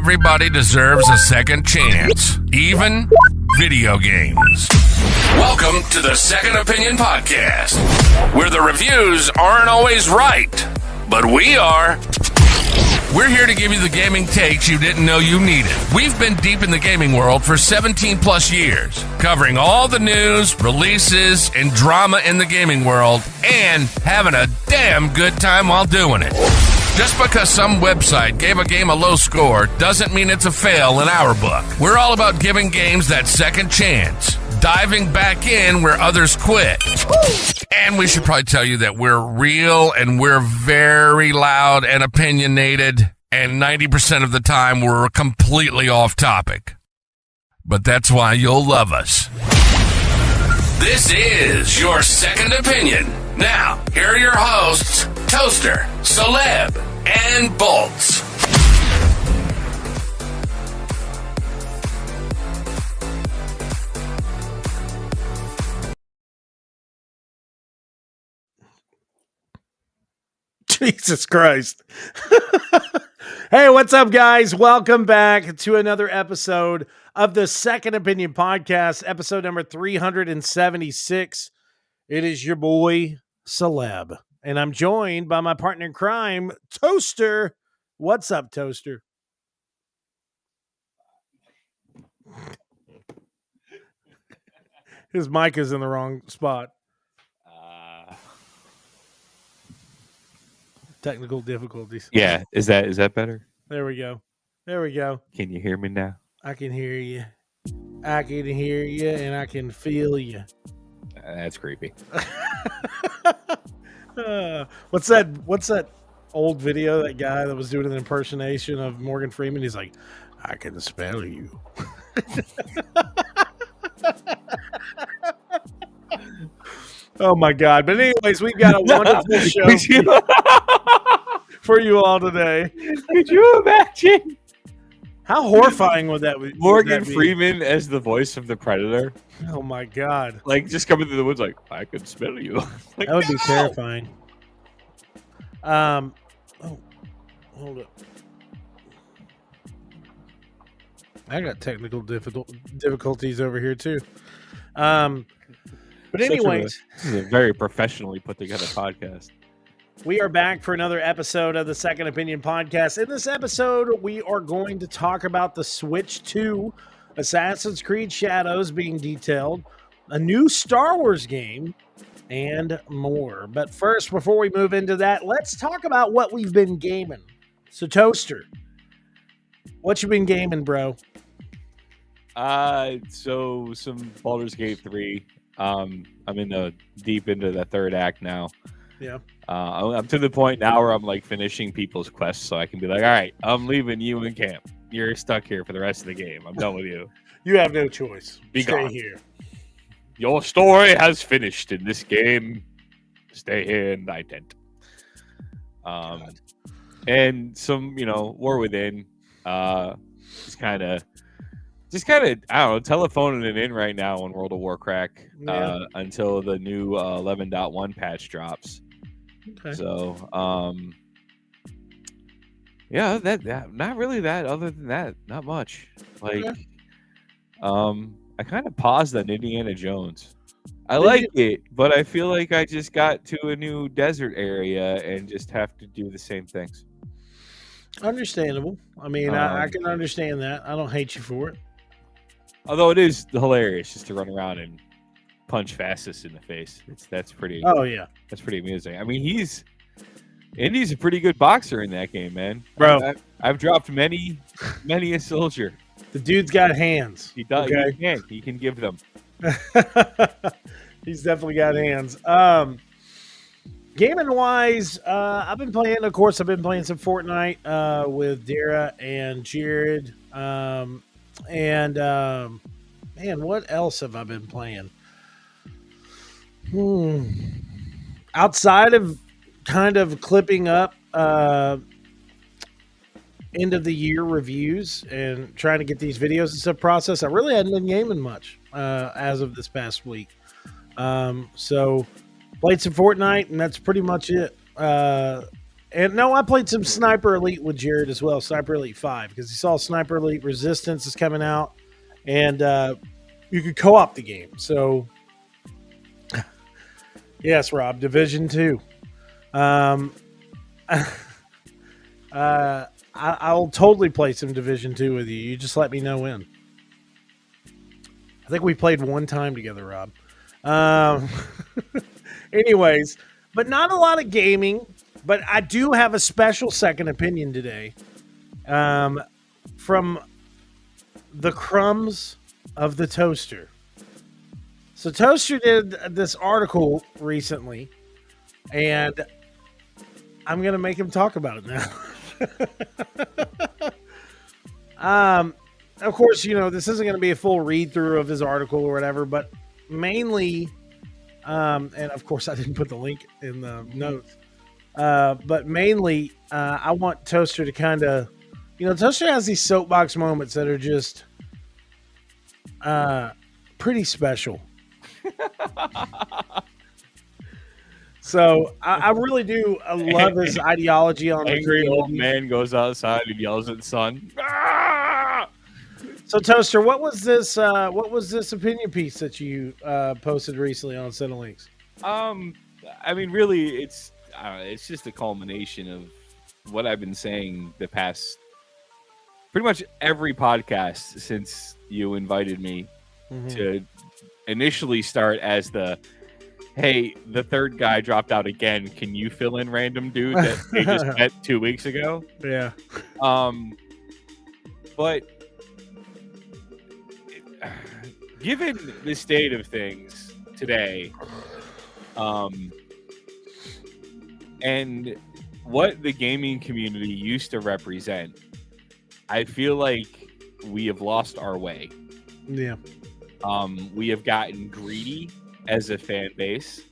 Everybody deserves a second chance, even video games. Welcome to the Second Opinion Podcast, where the reviews aren't always right, but we are. We're here to give you the gaming takes you didn't know you needed. We've been deep in the gaming world for 17 plus years, covering all the news, releases, and drama in the gaming world, and having a damn good time while doing it. Just because some website gave a game a low score doesn't mean it's a fail in our book. We're all about giving games that second chance, diving back in where others quit. And we should probably tell you that we're real and we're very loud and opinionated, and 90% of the time we're completely off topic. But that's why you'll love us. This is your Second Opinion. Now, here are your hosts, Toaster, Soleb, and Bolts. Jesus Christ. Hey, what's up, guys? Welcome back to another episode of the Second Opinion Podcast, episode number 376. It is your boy, Soleb, and I'm joined by my partner in crime, Toaster. What's up, Toaster? His mic is in the wrong spot. Technical difficulties. Yeah, is that better? There we go. Can you hear me now? I can hear you. I can hear you, and I can feel you. That's creepy. What's that old video? That guy that was doing an impersonation of Morgan Freeman. He's like, "I can smell you." Oh my God! But anyways, we've got a wonderful show for you all today. Could you imagine how horrifying would that be? Morgan Freeman as the voice of the Predator? Oh my God! Like just coming through the woods, like I can smell you. Like, that would be terrifying. Oh, hold up. I got technical difficulties over here too. But anyways, this is a very professionally put together podcast. We are back for another episode of the Second Opinion Podcast. In this episode, we are going to talk about the Switch 2, Assassin's Creed Shadows being detailed, a new Star Wars game, and more. But first, before we move into that, let's talk about what we've been gaming. So, Toaster, what you been gaming, bro? So some Baldur's Gate 3. I'm deep into the third act now. Yeah. I'm to the point now where I'm like finishing people's quests, so I can be like, all right, I'm leaving you in camp. You're stuck here for the rest of the game. I'm done with you. You have no choice. Be Stay gone. here. Your story has finished in this game. Stay here in thy tent. And some, War Within. Just kind of, I don't know, telephoning it in right now on World of Warcraft until the new 11.1 patch drops. Okay. So, that not really that. Other than that, not much. Like, I kind of paused on Indiana Jones. I like it, but I feel like I just got to a new desert area and just have to do the same things. Understandable. I mean, I can understand that. I don't hate you for it. Although it is hilarious just to run around and punch Fascist in the face. That's pretty. Oh yeah, that's pretty amusing. I mean, Indy's a pretty good boxer in that game, man. Bro, I've dropped many a soldier. The dude's got hands. He does. Okay? He can give them. He's definitely got hands. Gaming wise, I've been playing some Fortnite with Dara and Jared. Man, what else have I been playing? Outside of kind of clipping up end of the year reviews and trying to get these videos and stuff processed, I really hadn't been gaming much as of this past week. So played some Fortnite, and that's pretty much it. And no, I played some Sniper Elite with Jared as well, Sniper Elite 5, because he saw Sniper Elite Resistance is coming out, and you could co-op the game. So, yes, Rob, Division 2. I'll totally play some Division 2 with you. You just let me know when. I think we played one time together, Rob. Anyways, but not a lot of gaming. But I do have a special second opinion today from the Crumbs of the Toaster. So Toaster did this article recently, and I'm going to make him talk about it now. Of course, this isn't going to be a full read through of his article or whatever, but mainly, and of course I didn't put the link in the notes. But mainly, I want Toaster to kind of, Toaster has these soapbox moments that are just pretty special. So I really do love his ideology on angry old man goes outside and yells at the sun. So Toaster, what was this opinion piece that you posted recently on Cinelinks? I mean, really, it's just a culmination of what I've been saying the past pretty much every podcast since you invited me to initially start as the third guy dropped out again. Can you fill in random dude that they just met 2 weeks ago? Yeah. But given the state of things today, and what the gaming community used to represent, I feel like we have lost our way. Yeah. We have gotten greedy as a fan base.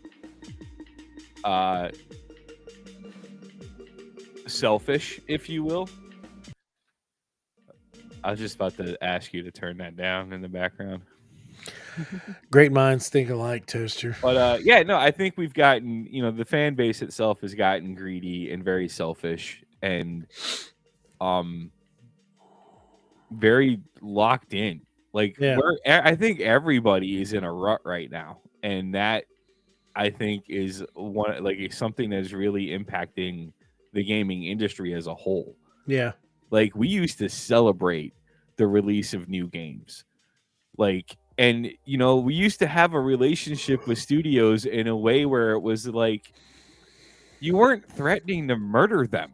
Selfish, if you will. I was just about to ask you to turn that down in the background. Great minds think alike, Toaster. But I think we've gotten, the fan base itself has gotten greedy and very selfish and very locked in. Like, I think everybody is in a rut right now, and that I think is something that's really impacting the gaming industry as a whole. Yeah. Like, we used to celebrate the release of new games. Like, and, we used to have a relationship with studios in a way where it was like, you weren't threatening to murder them.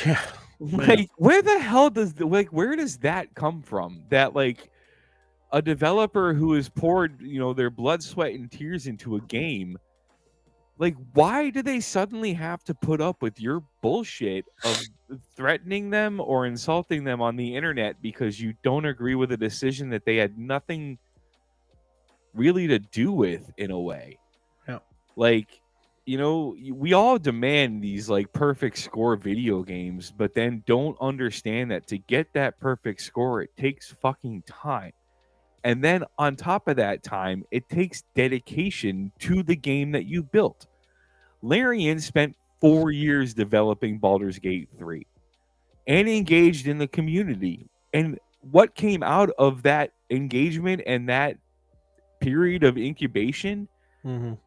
Yeah. Like, where the hell where does that come from? That, like, a developer who has poured, their blood, sweat, and tears into a game, like, why do they suddenly have to put up with your bullshit of threatening them or insulting them on the internet because you don't agree with a decision that they had nothing really to do with, in a way? Yeah. Like, we all demand these, like, perfect score video games, but then don't understand that to get that perfect score, it takes fucking time. And then on top of that time, it takes dedication to the game that you built. Larian spent 4 years developing Baldur's Gate 3 and engaged in the community. And what came out of that engagement and that period of incubation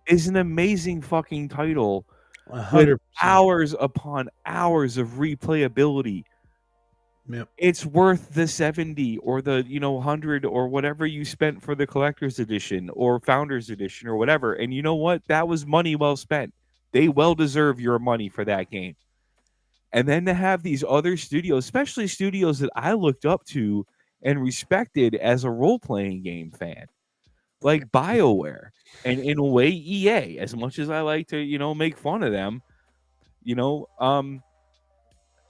is an amazing fucking title 100%. with hours upon hours of replayability. Yep. It's worth the 70 or the 100 or whatever you spent for the collector's edition or founder's edition or whatever. And you know what? That was money well spent. They well deserve your money for that game. And then to have these other studios, especially studios that I looked up to and respected as a role-playing game fan, like BioWare and, in a way, EA, as much as I like to, make fun of them,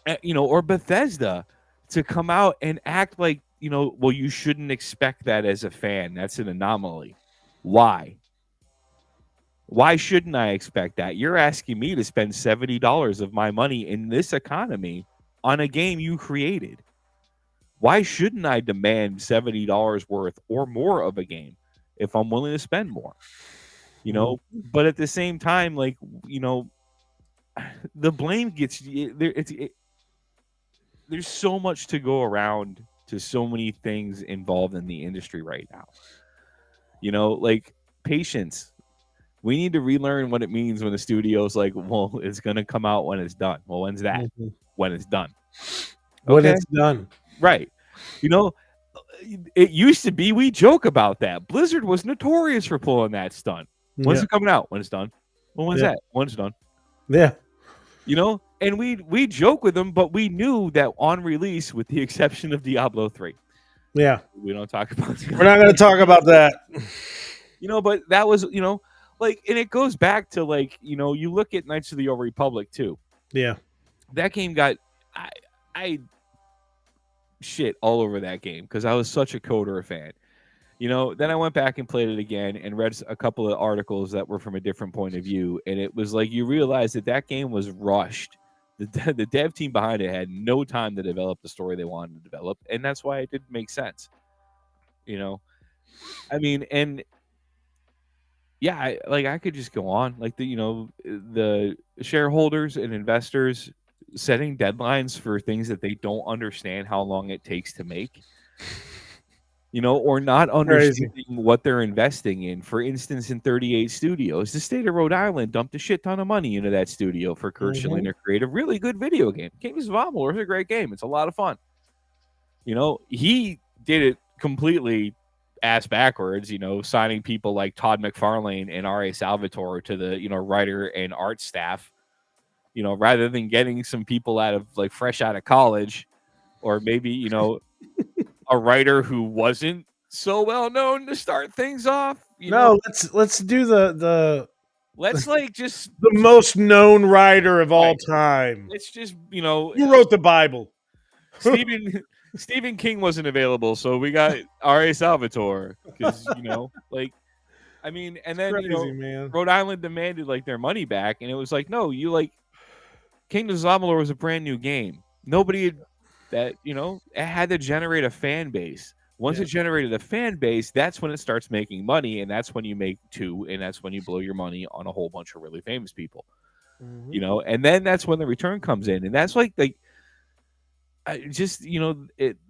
or Bethesda, to come out and act like, well, you shouldn't expect that as a fan. That's an anomaly. Why? Why shouldn't I expect that? You're asking me to spend $70 of my money in this economy on a game you created. Why shouldn't I demand $70 worth or more of a game if I'm willing to spend more? But at the same time, like, the blame gets there. There's so much to go around to so many things involved in the industry right now. Like patience. We need to relearn what it means when the studio's like, well, it's gonna come out when it's done. Well, when's that? Mhm. When it's done. When Okay, it's done. right. You know, it used to be we joke about that. Blizzard was notorious for pulling that stunt. When's Yeah. it coming out? When it's done. Well, when's Yeah. that? When it's done. Yeah. And we joke with them, but we knew that on release, with the exception of Diablo 3, Yeah. we don't talk about Diablo. We're not going to talk about that. But that was, like, and it goes back to, like, you look at Knights of the Old Republic too. Yeah. That game got, I shit all over that game because I was such a Coder fan. Then I went back and played it again and read a couple of articles that were from a different point of view, and it was like you realize that game was rushed. The dev team behind it had no time to develop the story they wanted to develop, and that's why it didn't make sense. I mean, and yeah, I could just go on, like, the shareholders and investors setting deadlines for things that they don't understand how long it takes to make. Or not understanding what they're investing in. For instance, in 38 Studios, the state of Rhode Island dumped a shit ton of money into that studio for Kurt Schilling to create a really good video game. Kings of Amalur is a great game. It's a lot of fun. He did it completely ass backwards, signing people like Todd McFarlane and R.A. Salvatore to the, writer and art staff, rather than getting some people fresh out of college, or maybe, a writer who wasn't so well known to start things off. Let's do the let's just the most known writer of all time. It's just who wrote the Bible. Stephen King wasn't available, so we got R.A. Salvatore because I mean, and then crazy, man. Rhode Island demanded their money back, and it was like, no, Kingdoms of Amalur was a brand new game. Nobody had that, it had to generate a fan base. Once it generated a fan base, that's when it starts making money, and that's when you make two, and that's when you blow your money on a whole bunch of really famous people. And then that's when the return comes in, and that's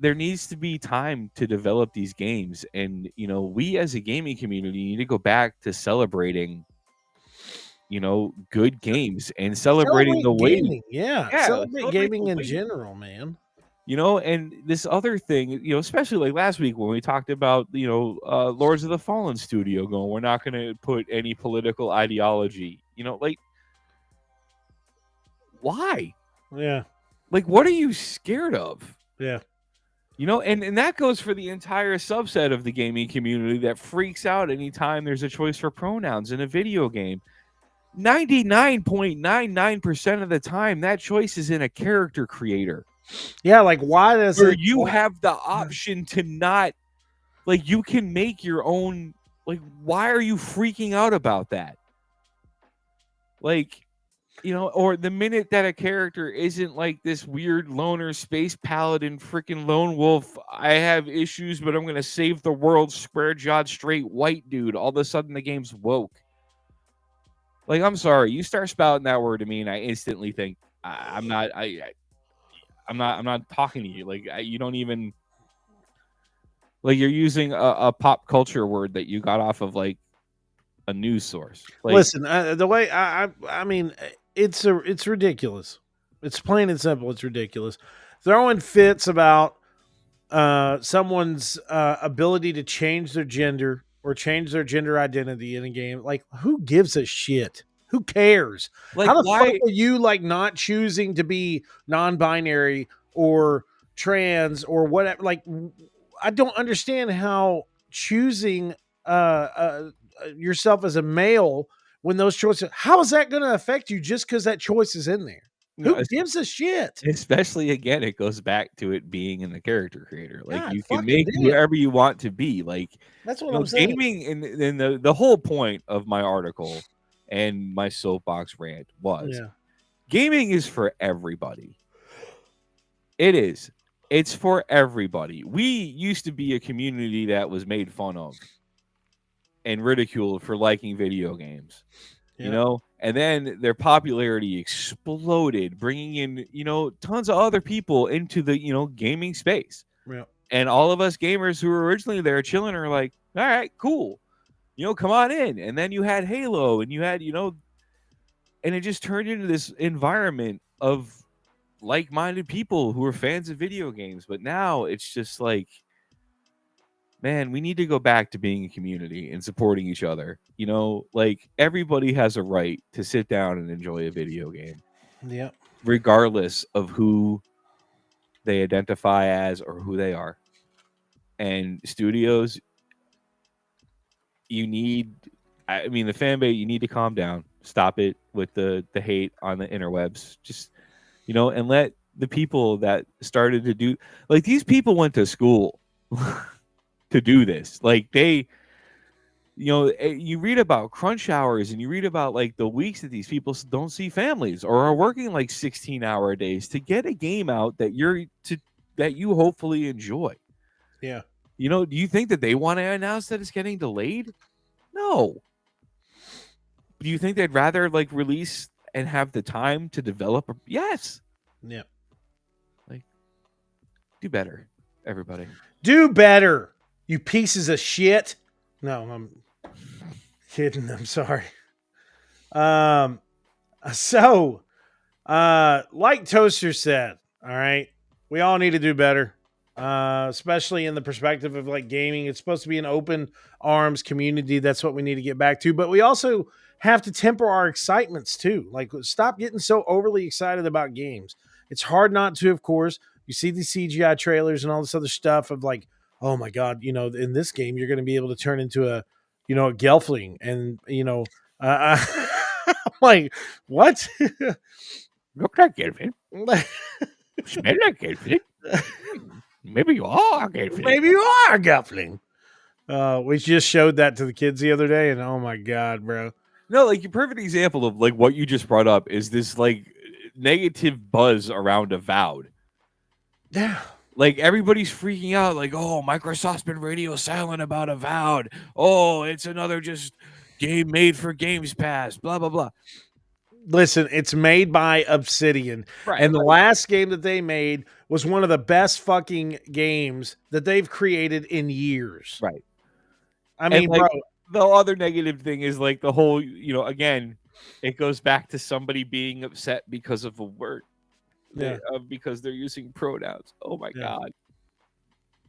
there needs to be time to develop these games, and we as a gaming community need to go back to celebrating good games and celebrating the way celebrate gaming in general, man. And this other thing, especially like last week when we talked about, Lords of the Fallen studio going, we're not going to put any political ideology, why? Yeah. What are you scared of? Yeah. And that goes for the entire subset of the gaming community that freaks out anytime there's a choice for pronouns in a video game. 99.99% of the time, that choice is in a character creator. Yeah, why does where you have the option to not, you can make your own, why are you freaking out about that? Or the minute that a character isn't this weird loner space paladin freaking lone wolf, I have issues, but I'm going to save the world, square-jawed, straight white dude, all of a sudden the game's woke. I'm sorry, you start spouting that word to me, and I instantly think I'm not talking to you. You don't even you're using a pop culture word that you got off of a news source. Listen, the way I mean, it's ridiculous. It's plain and simple. It's ridiculous. Throwing fits about someone's ability to change their gender or change their gender identity in a game. Who gives a shit? Who cares? How the fuck are you not choosing to be non-binary or trans or whatever? I don't understand how choosing yourself as a male when those choices, how is that going to affect you just because that choice is in there? Who gives a shit? Especially, again, it goes back to it being in the character creator. You can fucking make whoever you want to be. That's what I'm saying. Gaming, and the whole point of my article and my soapbox rant was gaming is for everybody. It is. It's for everybody. We used to be a community that was made fun of and ridiculed for liking video games. you know, and then their popularity exploded, bringing in, you know, tons of other people into the, you know, gaming space. Yeah. And all of us gamers who were originally there chilling are like, all right, cool, you know, come on in. And then you had Halo, and you had, you know, and it just turned into this environment of like-minded people who are fans of video games. But now it's just like, man, we need to go back to being a community and supporting each other. You know, like everybody has a right to sit down and enjoy a video game. Yeah. Regardless of who they identify as or who they are. And studios, you need, I mean, the fan base, you need to calm down. Stop it with the hate on the interwebs. Just, you know, and let the people that started to do, like, these people went to school to do this. Like, they, you know, you read about crunch hours, and you read about like the weeks that these people don't see families or are working like 16-hour days to get a game out that you hopefully enjoy. Yeah. You know, do you think that they want to announce that it's getting delayed? No. Do you think they'd rather like release and have the time to develop? Yes. Yeah. Like, do better, everybody. Do better, you pieces of shit. No, I'm kidding. I'm sorry. So, like Toaster said, all right, we all need to do better, especially in the perspective of like gaming. It's supposed to be an open arms community. That's what we need to get back to. But we also have to temper our excitements too. Like, stop getting so overly excited about games. It's hard not to, of course. You see the CGI trailers and all this other stuff of like, oh my God, you know, in this game, you're going to be able to turn into a Gelfling. And, you know, I'm like, what? Look like Gelfling. Smell like Gelfling. Maybe you are a Gelfling. Maybe you are a Gelfling. We just showed that to the kids the other day, and oh my God, bro. No, like, your perfect example of like what you just brought up is this like negative buzz around Avowed. Yeah. Like, everybody's freaking out, like, oh, Microsoft's been radio silent about Avowed. Oh, it's another just game made for Games Pass, blah, blah, blah. Listen, it's made by Obsidian. Right. And the last game that they made was one of the best fucking games that they've created in years. Right. I mean, like, bro. The other negative thing is like the whole, you know, again, it goes back to somebody being upset because of a word. Yeah. Because they're using pronouns. Oh my God.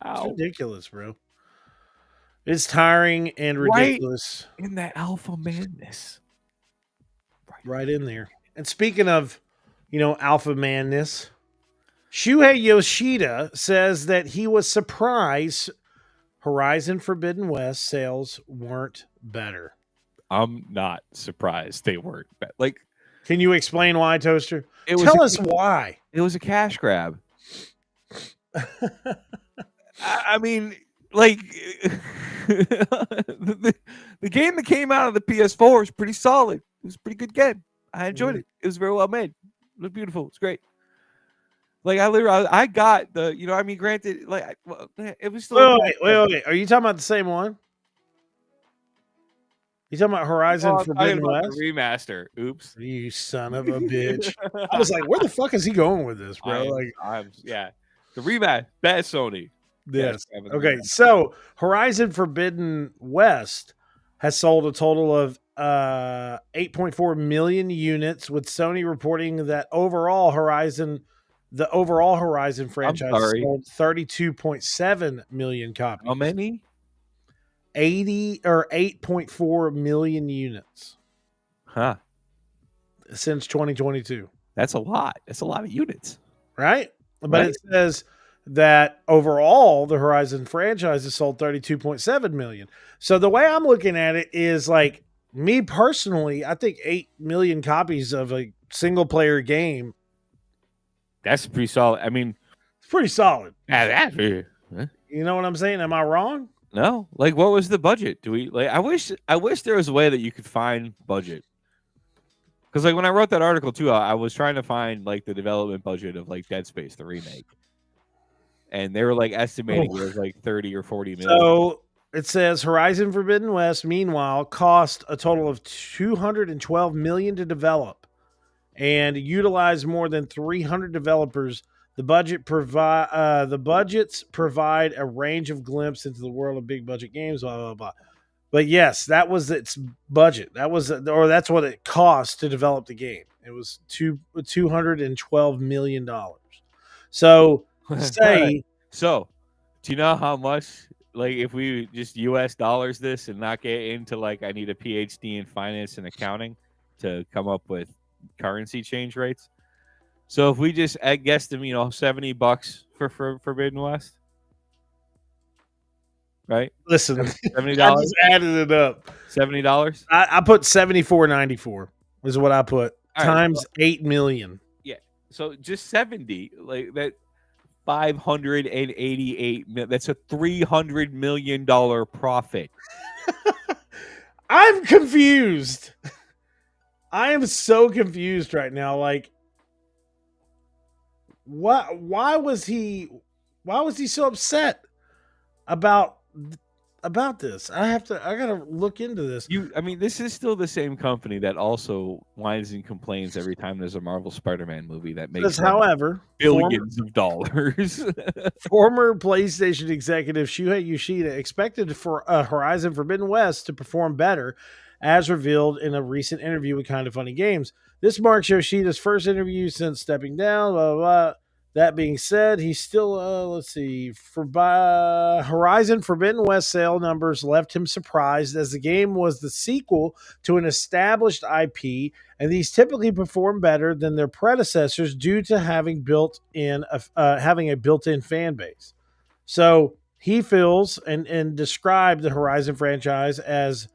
Ow. It's ridiculous, bro. It's tiring and ridiculous. Right in that alpha madness. Right in there. And speaking of, you know, alpha madness, Shuhei Yoshida says that he was surprised Horizon Forbidden West sales weren't better. I'm not surprised they weren't. Like, can you explain why, Toaster? Tell us why. It was a cash grab. I mean, like, the game that came out of the PS4 is pretty solid. It was a pretty good game. I enjoyed it. It was very well made. It looked beautiful. It's great. Like, I got the, you know, I mean, granted, like, it was still. Wait. Are you talking about the same one? You talking about Horizon Forbidden West? The remaster. Oops. You son of a bitch. I was like, where the fuck is he going with this, bro? Yeah. The remaster. Bad Sony. Yes. Okay. So Horizon Forbidden West has sold a total of 8.4 million units, with Sony reporting that the overall Horizon franchise sold 32.7 million copies. How many? 8.4 million units. Huh. Since 2022. That's a lot. That's a lot of units. Right? But it says that overall the Horizon franchise has sold 32.7 million. So the way I'm looking at it is, like, me personally, I think 8 million copies of a single player game. That's pretty solid. I mean, it's pretty solid. Yeah, that's you know what I'm saying? Am I wrong? No. Like, what was the budget? Do we like? I wish there was a way that you could find budget. Because, like, when I wrote that article too, I was trying to find like the development budget of like Dead Space, the remake, and they were like estimating it was like 30 or 40 million. So it says Horizon Forbidden West, meanwhile, cost a total of $212 million to develop and utilized more than 300 developers. The budgets provide a range of glimpse into the world of big budget games, blah blah blah. But yes, that was its budget. That's what it cost to develop the game. It was $212 million. So say, so, do you know how much? Like, if we just U.S. dollars this and not get into like, I need a PhD in finance and accounting to come up with currency change rates. So if we just guessed them, $70 for Forbidden West, right? listen, $70. I just added it up. $70. I put 74.94 is what I put times 8 million. Yeah. So just 70, like that. 588. That's a $300 million profit. I'm confused. I am so confused right now. Like, what? Why was he so upset about this? I gotta look into this. This is still the same company that also whines and complains every time there's a Marvel Spider-Man movie that makes, however, billions of dollars. Former PlayStation executive Shuhei Yoshida expected for Horizon Forbidden West to perform better, as revealed in a recent interview with Kinda Funny Games. This marks Yoshida's first interview since stepping down. Blah, blah, blah. That being said, he's still, Horizon Forbidden West sale numbers left him surprised, as the game was the sequel to an established IP, and these typically perform better than their predecessors due to having a built-in fan base. So he feels and described the Horizon franchise as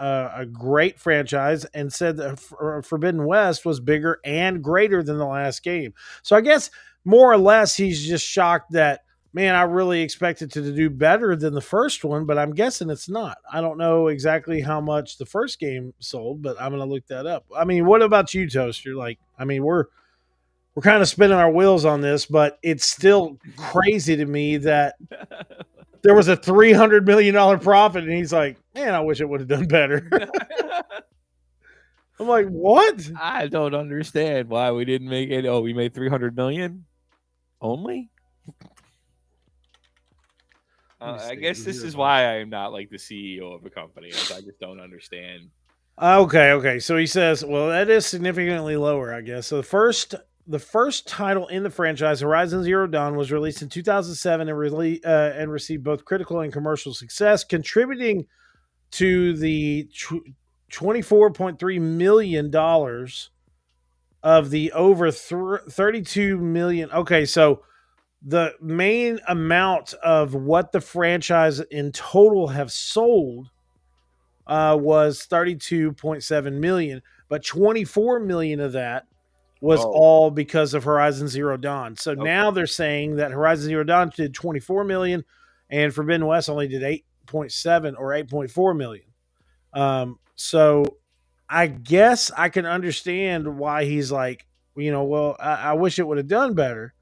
a great franchise, and said that Forbidden West was bigger and greater than the last game. So I guess more or less he's just shocked that, man, I really expected to do better than the first one, but I'm guessing it's not. I don't know exactly how much the first game sold, but I'm going to look that up. I mean, what about you, Toaster? Like, I mean, we're kind of spinning our wheels on this, but it's still crazy to me that there was a $300 million profit, and he's like, man, I wish it would have done better. I'm like, what? I don't understand why we didn't make it. Oh, we made 300 million only? I guess this is why I am not like the CEO of a company. I just don't understand. Okay. So he says, well, that is significantly lower, I guess. So the first title in the franchise, Horizon Zero Dawn, was released in 2007 and received both critical and commercial success, contributing to the $24.3 million of the over 32 million. Okay, so the main amount of what the franchise in total have sold was 32.7 million, but 24 million of that was all because of Horizon Zero Dawn. So now they're saying that Horizon Zero Dawn did 24 million and Forbidden West only did 8.7 or 8.4 million. So I guess I can understand why he's like, well, I wish it would have done better,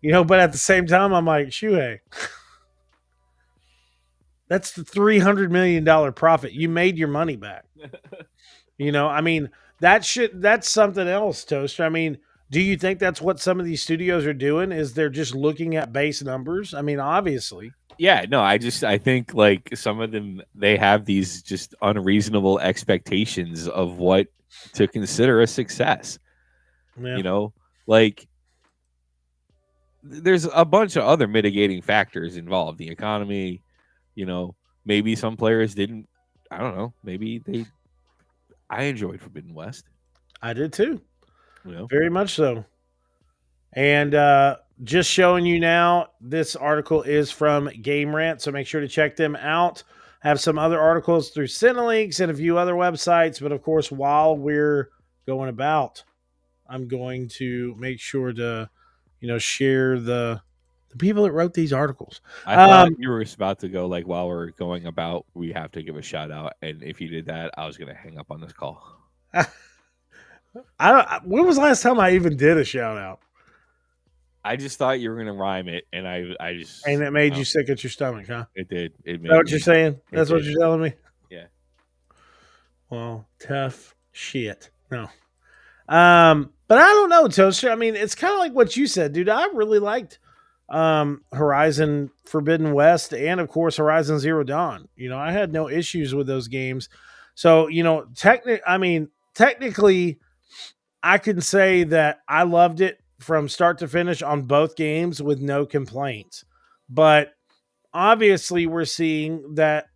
but at the same time, I'm like, Shuhei, that's the $300 million profit. You made your money back. I mean, that's something else, Toaster. I mean, do you think that's what some of these studios are doing? Is they're just looking at base numbers? I mean, obviously. Yeah, no, I think like some of them, they have these just unreasonable expectations of what to consider a success. Yeah. Like there's a bunch of other mitigating factors involved. The economy, maybe some players didn't, I don't know, I enjoyed Forbidden West. I did too. Very much so. And just showing you now, this article is from Game Rant, so make sure to check them out. Have some other articles through Cinelinks and a few other websites, but of course, while we're going about, I'm going to make sure to, share the people that wrote these articles. I thought you were about to go like, while we're going about, we have to give a shout out, and if you did that, I was going to hang up on this call. When was the last time I even did a shout out? I just thought you were gonna rhyme it, and I And just it made you sick at your stomach, huh? it did. It Is that made what you're me. saying? It That's what did. you're telling me? Yeah. Well, tough shit. No. But I don't know, Toaster. I mean, it's kind of like what you said, dude. I really liked Horizon Forbidden West and of course Horizon Zero Dawn. I had no issues with those games. So, technically I can say that I loved it from start to finish on both games with no complaints. But obviously we're seeing that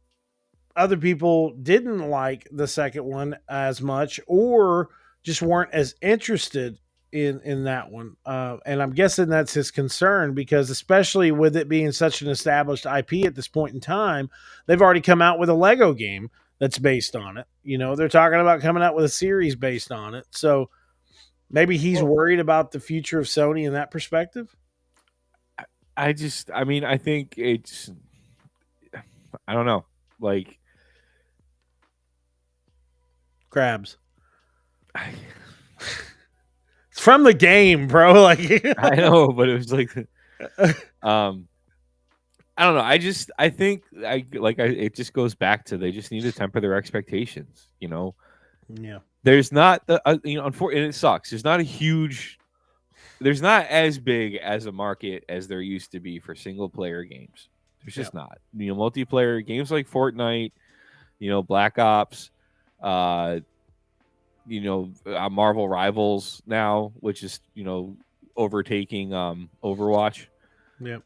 other people didn't like the second one as much or just weren't as interested in that one. And I'm guessing that's his concern because especially with it being such an established IP at this point in time, they've already come out with a Lego game that's based on it. They're talking about coming out with a series based on it. So maybe he's worried about the future of Sony in that perspective. I think it's, I don't know. Like, Crabs. It's from the game, bro. Like I know, but it was like, I don't know. I think it just goes back to they just need to temper their expectations. Yeah. There's not the and it sucks. There's not as big as a market as there used to be for single player games. There's just not. Multiplayer games like Fortnite, Black Ops, Marvel Rivals now, which is overtaking Overwatch. Yeah.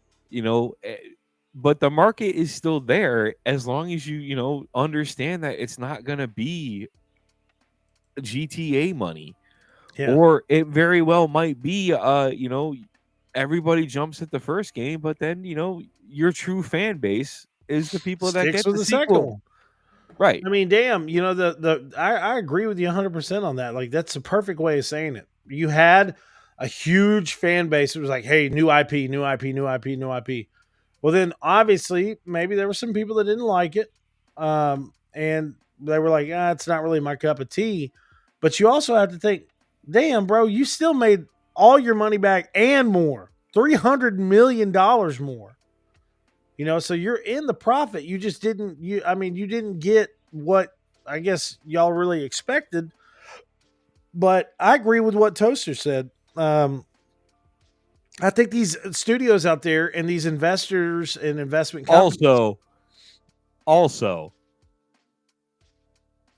But the market is still there as long as you understand that it's not going to be GTA money. Yeah. Or it very well might be everybody jumps at the first game, but then your true fan base is the people that Sticks get with the second sequel. one. Right. I mean, damn, I agree with you 100% on that. Like, that's the perfect way of saying it. You had a huge fan base. It was like, hey, new IP, new IP, new IP, new IP. Well, then obviously, maybe there were some people that didn't like it. And they were like, it's not really my cup of tea. But you also have to think, damn, bro, you still made all your money back and more. $300 million more. So you're in the profit. You just didn't you didn't get what I guess y'all really expected. But I agree with what Toaster said. I think these studios out there and these investors and investment companies also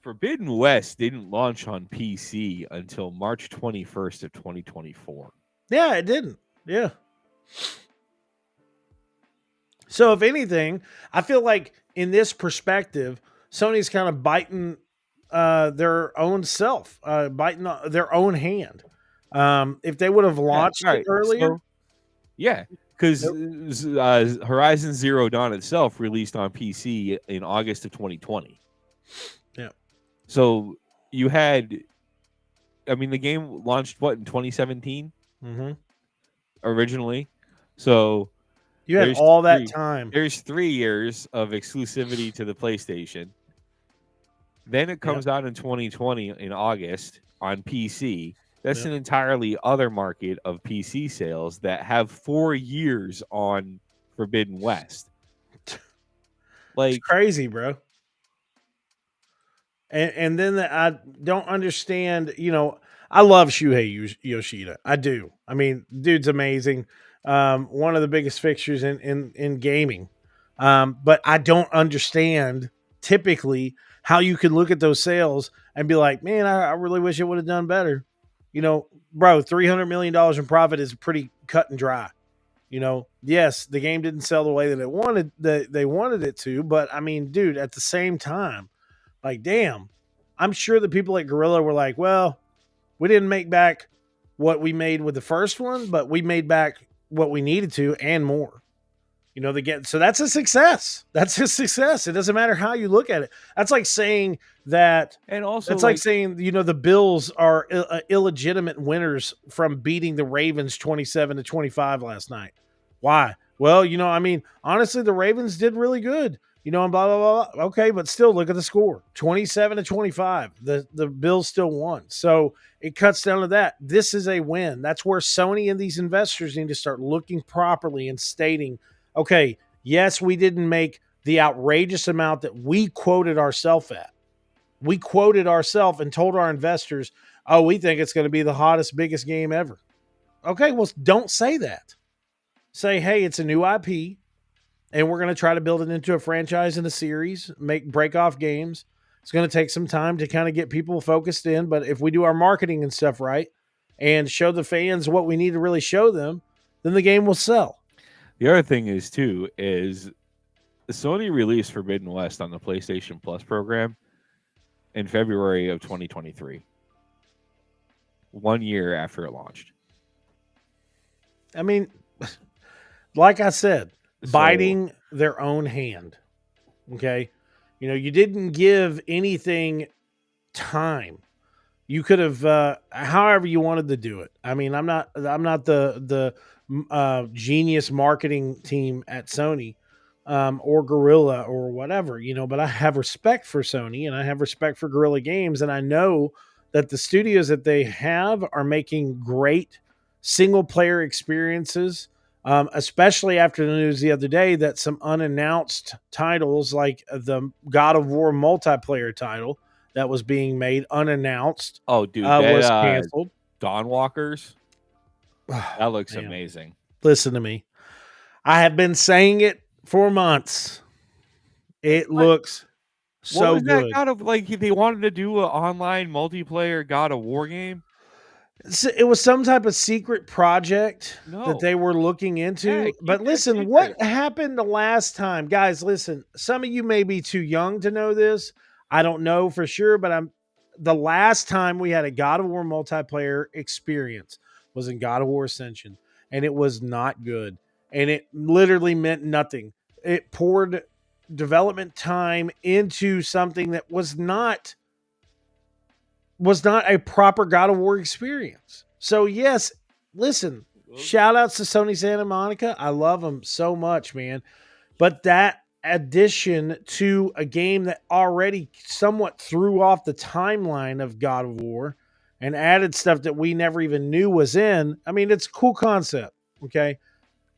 Forbidden West didn't launch on PC until March 21st of 2024. Yeah, it didn't. Yeah. So if anything, I feel like in this perspective, Sony's kind of biting their own self, biting their own hand. If they would have launched it earlier. Because Horizon Zero Dawn itself released on PC in August of 2020. Yeah. So you had, the game launched in 2017 originally. So you had all that time. There's 3 years of exclusivity to the PlayStation. Then it comes out in 2020 in August on PC. That's an entirely other market of PC sales that have 4 years on Forbidden West. Like, it's crazy, bro. And then I don't understand, I love Shuhei Yoshida. I do. I mean, dude's amazing. One of the biggest fixtures in gaming. But I don't understand typically how you could look at those sales and be like, man, I really wish it would have done better. Bro, $300 million in profit is pretty cut and dry. Yes, the game didn't sell the way that they wanted it to, but I mean, dude, at the same time, like, damn, I'm sure the people at Guerrilla were like, well, we didn't make back what we made with the first one, but we made back what we needed to and more. So that's a success. That's a success. It doesn't matter how you look at it. That's like saying that, and also it's like saying, the Bills are illegitimate winners from beating the Ravens 27-25 last night. Why? Well, honestly, the Ravens did really good. and blah, blah, blah. Okay, but still look at the score. 27-25. The Bills still won. So it cuts down to that. This is a win. That's where Sony and these investors need to start looking properly and stating, okay, yes, we didn't make the outrageous amount that we quoted ourselves at. We quoted ourselves and told our investors, oh, we think it's going to be the hottest, biggest game ever. Okay, well, don't say that. Say, hey, it's a new IP, and we're going to try to build it into a franchise and a series, break off games. It's going to take some time to kind of get people focused in, but if we do our marketing and stuff right and show the fans what we need to really show them, then the game will sell. The other thing is, too, is Sony released Forbidden West on the PlayStation Plus program in February of 2023, 1 year after it launched. I mean, like I said, biting their own hand. Okay. You didn't give anything time. You could have, however you wanted to do it. I mean, I'm not the genius marketing team at Sony, or Guerrilla or whatever, but I have respect for Sony and I have respect for Guerrilla Games. And I know that the studios that they have are making great single player experiences. Especially after the news the other day that some unannounced titles like the God of War multiplayer title that was being made unannounced. Oh, dude, was canceled. Dawnwalkers. That looks amazing. Listen to me. I have been saying it for months. It looks so good. That God of, they wanted to do an online multiplayer God of War game? It was some type of secret project that they were looking into. Yeah, but listen, what happened the last time? Guys, listen, some of you may be too young to know this. I don't know for sure, but the last time we had a God of War multiplayer experience was in God of War Ascension, and it was not good. And it literally meant nothing. It poured development time into something that was not a proper God of War experience. So yes, listen, shout outs to Sony Santa Monica. I love them so much, man. But that addition to a game that already somewhat threw off the timeline of God of War and added stuff that we never even knew was in. I mean, it's a cool concept, okay?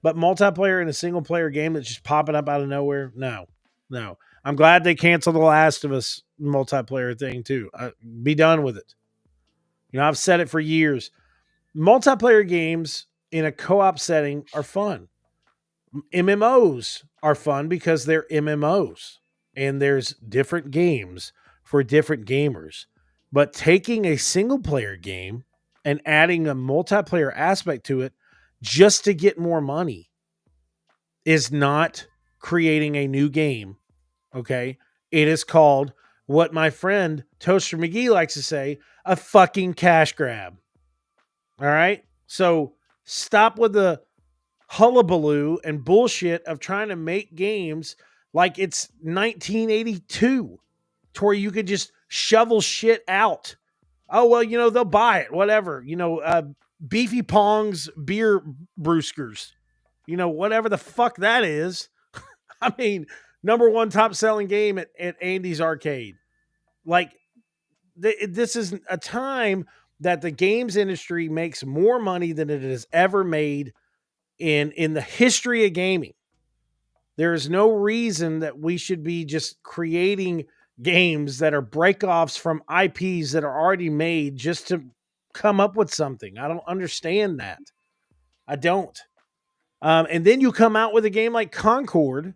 But multiplayer in a single player game that's just popping up out of nowhere, no. I'm glad they canceled the Last of Us multiplayer thing too. Be done with it. I've said it for years. Multiplayer games in a co-op setting are fun. MMOs are fun because they're MMOs and there's different games for different gamers. But taking a single player game and adding a multiplayer aspect to it just to get more money is not creating a new game. Okay. It is called what my friend Toaster McGee likes to say, a fucking cash grab. All right. So stop with the hullabaloo and bullshit of trying to make games like it's 1982 to where you could just shovel shit out. Oh, well, they'll buy it, whatever, Beefy Pong's beer brewskers, whatever the fuck that is. I mean, number one top selling game at Andy's Arcade. This is a time that the games industry makes more money than it has ever made in the history of gaming. There is no reason that we should be just creating games that are breakoffs from IPs that are already made just to come up with something. I don't understand that. I don't. And then you come out with a game like Concord.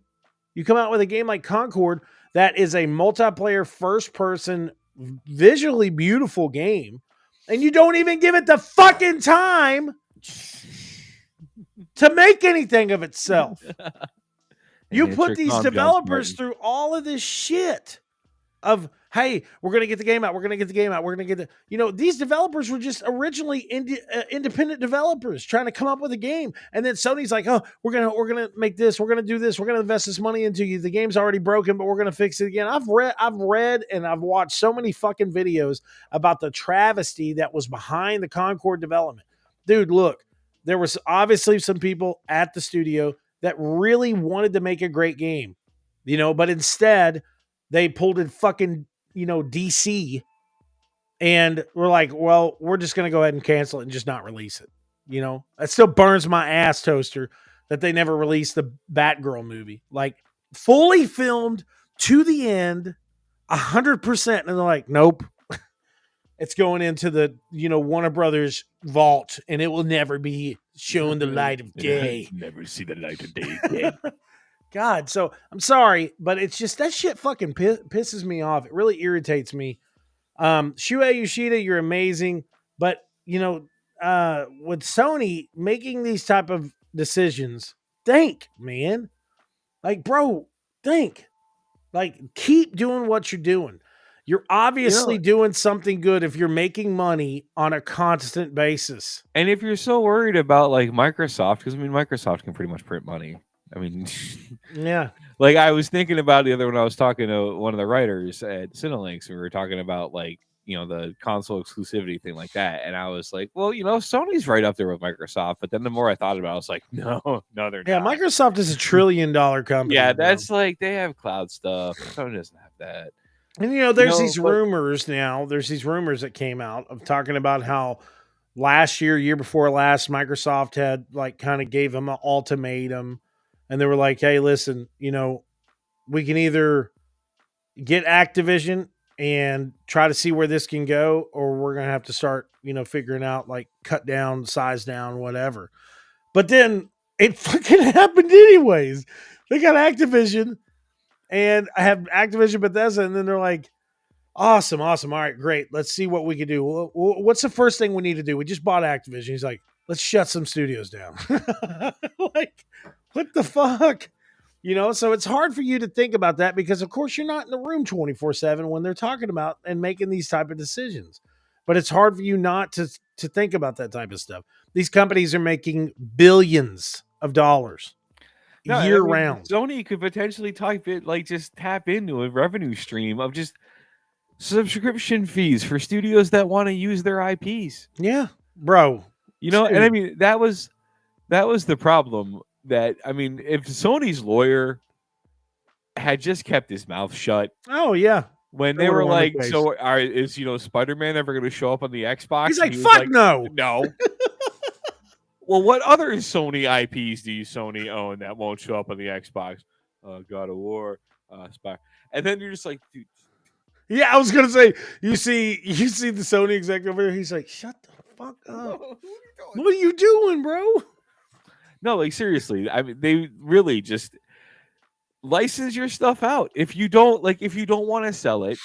That is a multiplayer first-person, visually beautiful game, and you don't even give it the fucking time to make anything of itself. You put these developers through all of this shit of, hey, we're going to get the game out. We're going to get these developers were just originally independent developers trying to come up with a game. And then Sony's like, oh, we're going to make this. We're going to do this. We're going to invest this money into you. The game's already broken, but we're going to fix it again. I've read and I've watched so many fucking videos about the travesty that was behind the Concord development. Dude, look, there was obviously some people at the studio that really wanted to make a great game. But instead they pulled in fucking, DC, and we're like, well, we're just going to go ahead and cancel it and just not release it. It still burns my ass, Toaster, that they never released the Batgirl movie. Like, fully filmed to the end, 100%. And they're like, nope, it's going into the, Warner Brothers vault, and it will never be shown the light of day. Never see the light of day again. God, so I'm sorry, but it's just that shit fucking pisses me off. It really irritates me. Shuhei Yoshida, you're amazing, but with Sony making these type of decisions, think, man, like, bro, think, like, keep doing what you're doing. You're obviously doing something good if you're making money on a constant basis. And if you're so worried about like Microsoft, because Microsoft can pretty much print money. Yeah. Like, I was thinking about the other when I was talking to one of the writers at Cinelinx, we were talking about like, the console exclusivity thing like that. And I was like, well, Sony's right up there with Microsoft. But then the more I thought about it, I was like, no, they're not. Yeah, Microsoft is $1 trillion company. Yeah, that's like, they have cloud stuff. Sony doesn't have that. And there's these rumors now. There's these rumors that came out of talking about how last year before last, Microsoft had like kind of gave them an ultimatum, and they were like, "Hey, listen, we can either get Activision and try to see where this can go, or we're gonna have to start, figuring out like cut down, size down, whatever." But then it fucking happened anyways. They got Activision. And I have Activision Bethesda, and then they're like, awesome. All right, great. Let's see what we can do. What's the first thing we need to do? We just bought Activision. He's like, let's shut some studios down. Like, what the fuck? So it's hard for you to think about that because, of course, you're not in the room 24/7 when they're talking about and making these type of decisions. But it's hard for you not to think about that type of stuff. These companies are making billions of dollars. Year round. Sony could potentially just tap into a revenue stream of just subscription fees for studios that want to use their IPs. Yeah, bro. And that was the problem. That if Sony's lawyer had just kept his mouth shut. Oh yeah. When they were like, so is Spider-Man ever going to show up on the Xbox? He's like, fuck no. No. Well, what other Sony IPs do you Sony own that won't show up on the Xbox? God of War, Spy. And then you're just like, dude. Yeah, I was gonna say, you see the Sony executive over there. He's like, shut the fuck up. What are you doing, bro? No, like seriously. They really just license your stuff out. If you don't want to sell it,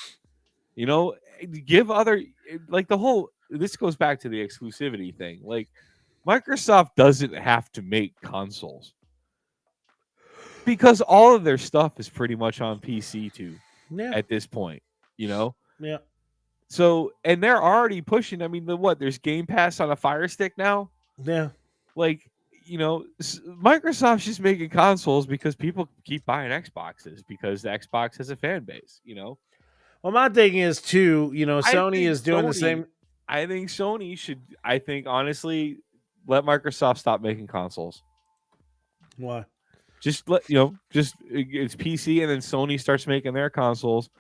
give other like the whole. This goes back to the exclusivity thing. Like, Microsoft doesn't have to make consoles because all of their stuff is pretty much on PC too. Yeah. At this point, Yeah. So, and they're already pushing. There's Game Pass on a Fire Stick now. Yeah. Like, Microsoft's just making consoles because people keep buying Xboxes because the Xbox has a fan base. Well, my thing is too. Sony is doing the same. I think Sony should. Honestly, let Microsoft stop making consoles. Why? Just it's PC, and then Sony starts making their consoles.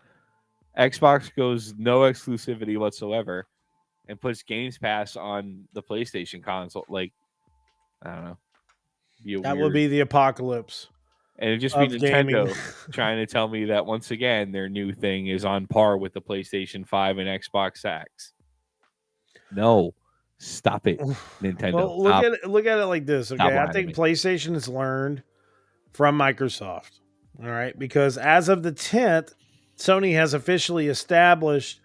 Xbox goes no exclusivity whatsoever, and puts Games Pass on the PlayStation console. Like, I don't know. That would be the apocalypse. And it just be Nintendo trying to tell me that once again their new thing is on par with the PlayStation 5 and Xbox X. No. Stop it, Nintendo. Well, look at it like this, okay? I think PlayStation has learned from Microsoft, all right? Because as of the 10th, Sony has officially established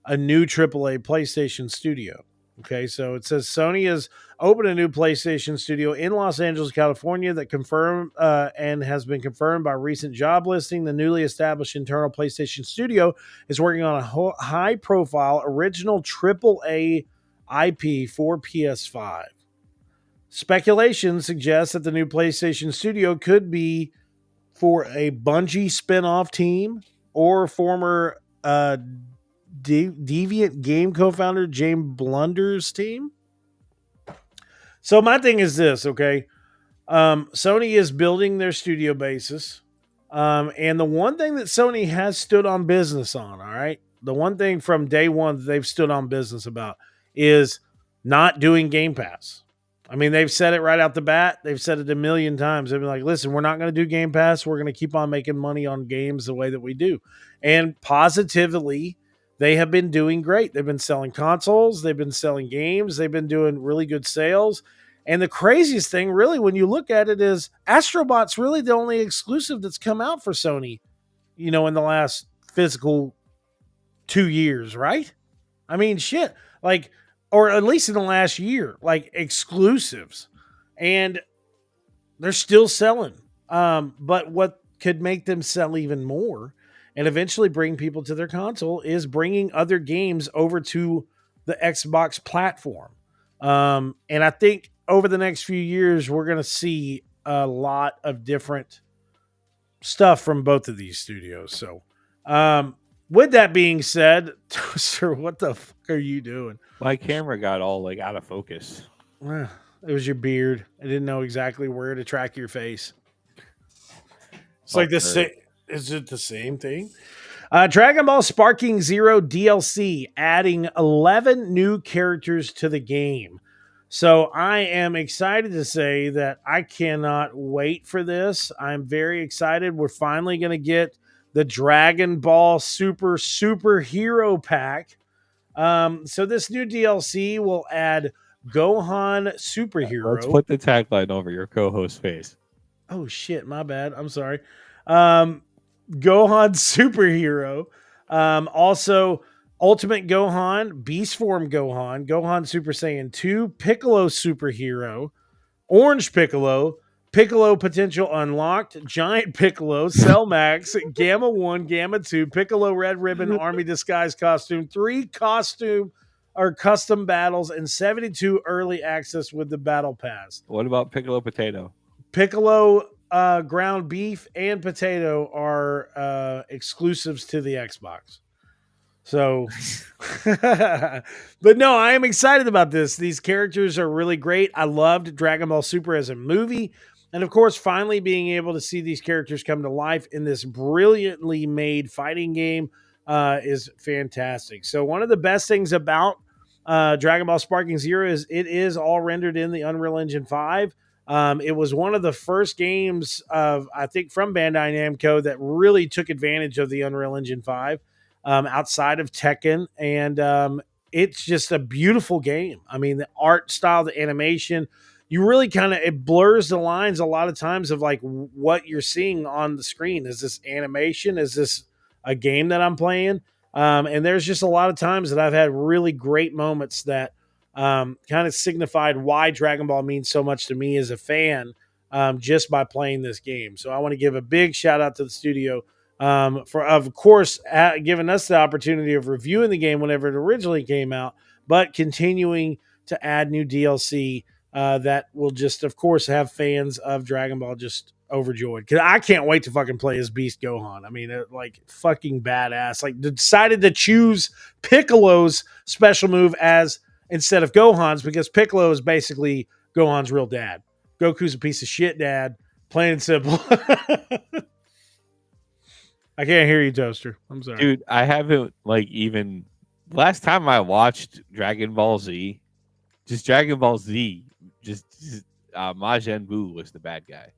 a new AAA PlayStation studio, okay? So it says Sony has opened a new PlayStation studio in Los Angeles, California that confirmed and has been confirmed by recent job listing. The newly established internal PlayStation studio is working on a high-profile original AAA IP for PS5. Speculation suggests that the new PlayStation studio could be for a Bungie spin-off team or former Deviant Game co-founder James Blunder's team. So my thing is this, okay? Sony is building their studio basis. And the one thing that Sony has stood on business on, all right, the one thing from day one that they've stood on business about is not doing Game Pass. I mean, they've said it right out the bat. They've said it a million times. They've been like, listen, we're not going to do Game Pass. We're going to keep on making money on games the way that we do. And positively, they have been doing great. They've been selling consoles. They've been selling games. They've been doing really good sales. And the craziest thing, really, when you look at it, is Astrobot's really the only exclusive that's come out for Sony, in the last physical 2 years, right? I mean, shit. Like, or at least in the last year, like exclusives. And they're still selling. But what could make them sell even more and eventually bring people to their console is bringing other games over to the Xbox platform. And I think over the next few years, we're going to see a lot of different stuff from both of these studios. So, with that being said, Toaster, what the fuck are you doing? My camera got all like out of focus. It was your beard. I didn't know exactly where to track your face. It's like the same. Is it the same thing? Dragon Ball Sparking Zero DLC, adding 11 new characters to the game. So I am excited to say that I cannot wait for this. I'm very excited. We're finally going to get the Dragon Ball Superhero Pack. So this new DLC will add Gohan Superhero. Let's put the tagline over your co-host face. Oh shit, my bad. I'm sorry. Gohan Superhero. Also Ultimate Gohan, Beast Form Gohan, Gohan Super Saiyan 2, Piccolo Superhero, Orange Piccolo, Piccolo Potential Unlocked, Giant Piccolo, Cell Max, Gamma 1, Gamma 2, Piccolo Red Ribbon Army Disguise Costume, 3 costume or custom battles, and 72 early access with the Battle Pass. What about Piccolo Potato? Piccolo ground beef and potato are exclusives to the Xbox. So, but no, I am excited about this. These characters are really great. I loved Dragon Ball Super as a movie. And of course, finally being able to see these characters come to life in this brilliantly made fighting game is fantastic. So one of the best things about Dragon Ball Sparking Zero is it is all rendered in the Unreal Engine 5. It was one of the first games I think from Bandai Namco that really took advantage of the Unreal Engine 5 outside of Tekken. And it's just a beautiful game. I mean, the art style, the animation, you really it blurs the lines a lot of times of like what you're seeing on the screen. Is this animation? Is this a game that I'm playing? And there's just a lot of times that I've had really great moments that kind of signified why Dragon Ball means so much to me as a fan just by playing this game. So I want to give a big shout out to the studio for, of course, giving us the opportunity of reviewing the game whenever it originally came out, but continuing to add new DLC that will just, of course, have fans of Dragon Ball just overjoyed. Because I can't wait to fucking play as Beast Gohan. I mean, like, fucking badass. Like, decided to choose Piccolo's special move as instead of Gohan's because Piccolo is basically Gohan's real dad. Goku's a piece of shit dad. Plain and simple. I can't hear you, Toaster. I'm sorry. Dude, I haven't, like, even... Last time I watched Dragon Ball Z, just Dragon Ball Z, Majin Buu was the bad guy.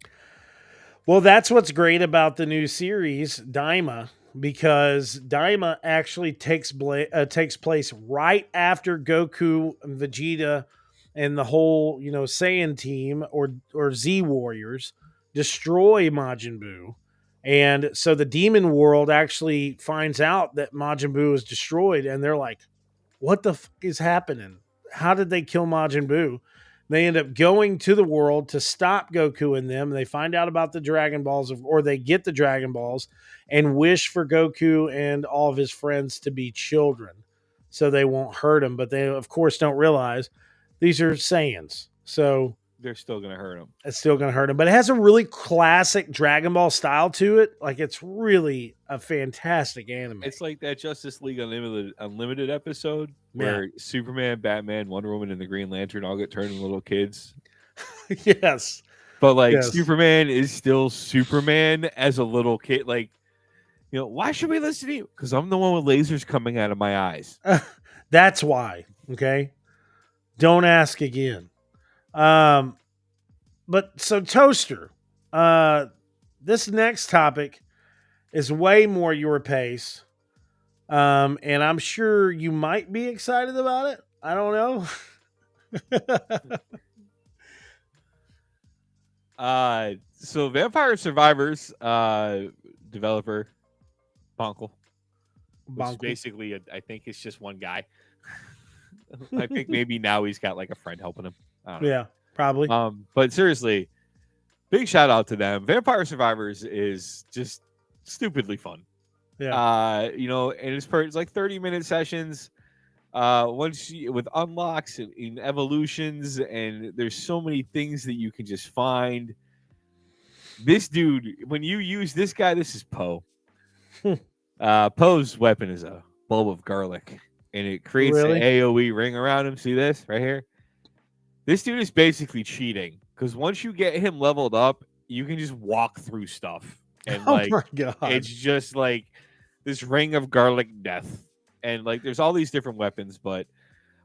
Well, that's what's great about the new series, Daima, because Daima actually takes place right after Goku and Vegeta and the whole, Saiyan team or Z Warriors destroy Majin Buu. And so the demon world actually finds out that Majin Buu is destroyed, and they're like, what the fuck is happening? How did they kill Majin Buu? They end up going to the world to stop Goku and them. They find out about the Dragon Balls, or they get the Dragon Balls and wish for Goku and all of his friends to be children so they won't hurt him. But they, of course, don't realize these are Saiyans. So they're still going to hurt him. It's still going to hurt him. But it has a really classic Dragon Ball style to it. Like, it's really a fantastic anime. It's like that Justice League Unlimited episode where Superman, Batman, Wonder Woman, and the Green Lantern all get turned into little kids. Yes. But like Yes. Superman is still Superman as a little kid. Like, why should we listen to you? Because I'm the one with lasers coming out of my eyes. That's why. Okay. Don't ask again. But so Toaster, this next topic is way more your pace. And I'm sure you might be excited about it. I don't know. So Vampire Survivors, developer Bonkel, which is basically, I think it's just one guy. I think maybe now he's got like a friend helping him. I don't know. Yeah, probably. But seriously, big shout out to them. Vampire Survivors is just stupidly fun. Yeah. And it's like 30-minute sessions. With unlocks and evolutions, and there's so many things that you can just find. This dude, when you use this guy, this is Poe. Poe's weapon is a bulb of garlic, and it creates an AoE ring around him. See this right here? This dude is basically cheating, because once you get him leveled up, you can just walk through stuff, and my God. It's just like this ring of garlic death. And like, there's all these different weapons, but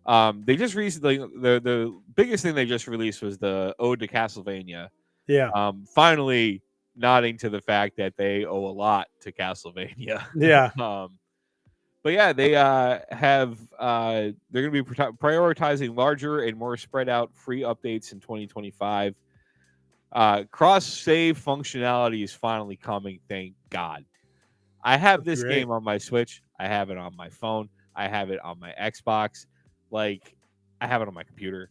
they just recently, the biggest thing they just released was the Ode to Castlevania. Yeah. Finally nodding to the fact that they owe a lot to Castlevania. Yeah. But yeah, they have they're going to be prioritizing larger and more spread out free updates in 2025. Cross save functionality is finally coming. Thank God. I have this game on my Switch. I have it on my phone. I have it on my Xbox. Like, I have it on my computer.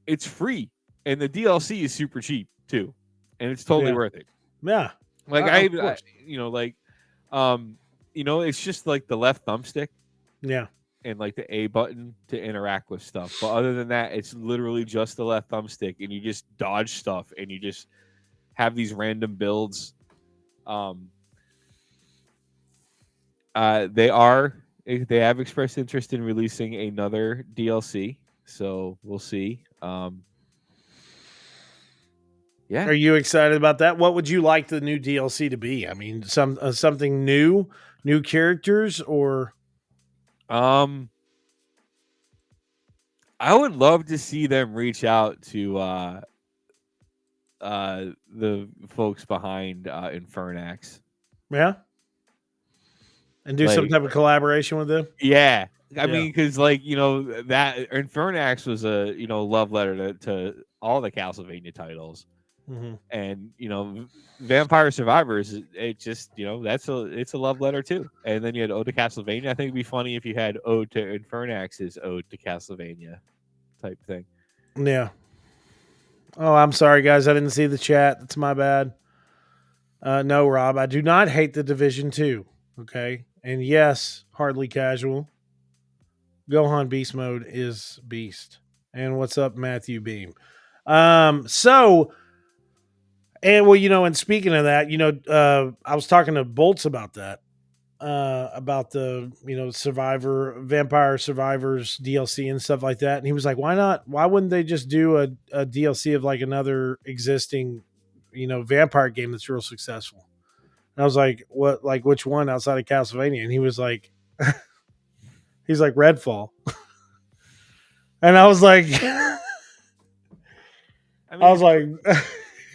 It's free, and the DLC is super cheap too, and it's totally worth it. Yeah. Like it's just like the left thumbstick. Yeah. And like the A button to interact with stuff. But other than that, it's literally just the left thumbstick, and you just dodge stuff, and you just have these random builds. They have expressed interest in releasing another DLC, so we'll see. Yeah. Are you excited about that? What would you like the new DLC to be? I mean, something new characters, or I would love to see them reach out to the folks behind Infernax. Yeah. And do some type of collaboration with them? Yeah. I mean, because that Infernax was a love letter to all the Castlevania titles. Mm-hmm. And Vampire Survivors, it just it's a love letter too. And then you had Ode to Castlevania. I think it'd be funny if you had Ode to Infernax's Ode to Castlevania type thing. Yeah. Oh, I'm sorry, guys. I didn't see the chat. That's my bad. No, Rob, I do not hate the Division 2. Okay. And yes, hardly casual. Gohan Beast Mode is beast. And what's up, Matthew Beam? And speaking of that, I was talking to Bolts about that, about the, Vampire Survivors DLC and stuff like that. And he was like, why wouldn't they just do a DLC of like another existing, vampire game that's real successful? And I was like, what, like which one outside of Castlevania? And he was like, he's like Redfall. And I was like,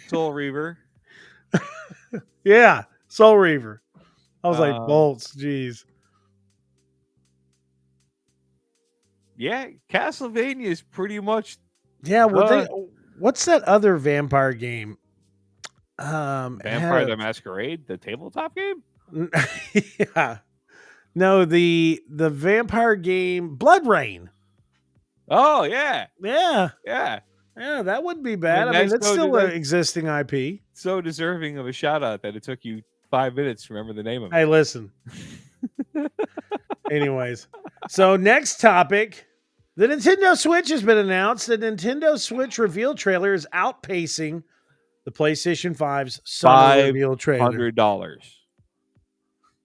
Soul Reaver. Yeah, Soul Reaver. I was like, Bolts, jeez. Yeah, Castlevania is pretty much. Yeah, what's that other vampire game? Vampire the Masquerade, the tabletop game? Yeah. No, the vampire game, Blood Rain. Oh, yeah. Yeah. Yeah. Yeah, that wouldn't be bad. I mean, it's still an existing IP. So deserving of a shout out that it took you 5 minutes to remember the name of it. Hey, listen. Anyways, so next topic. The Nintendo Switch has been announced. The Nintendo Switch reveal trailer is outpacing the PlayStation 5's summer reveal trailer. $500.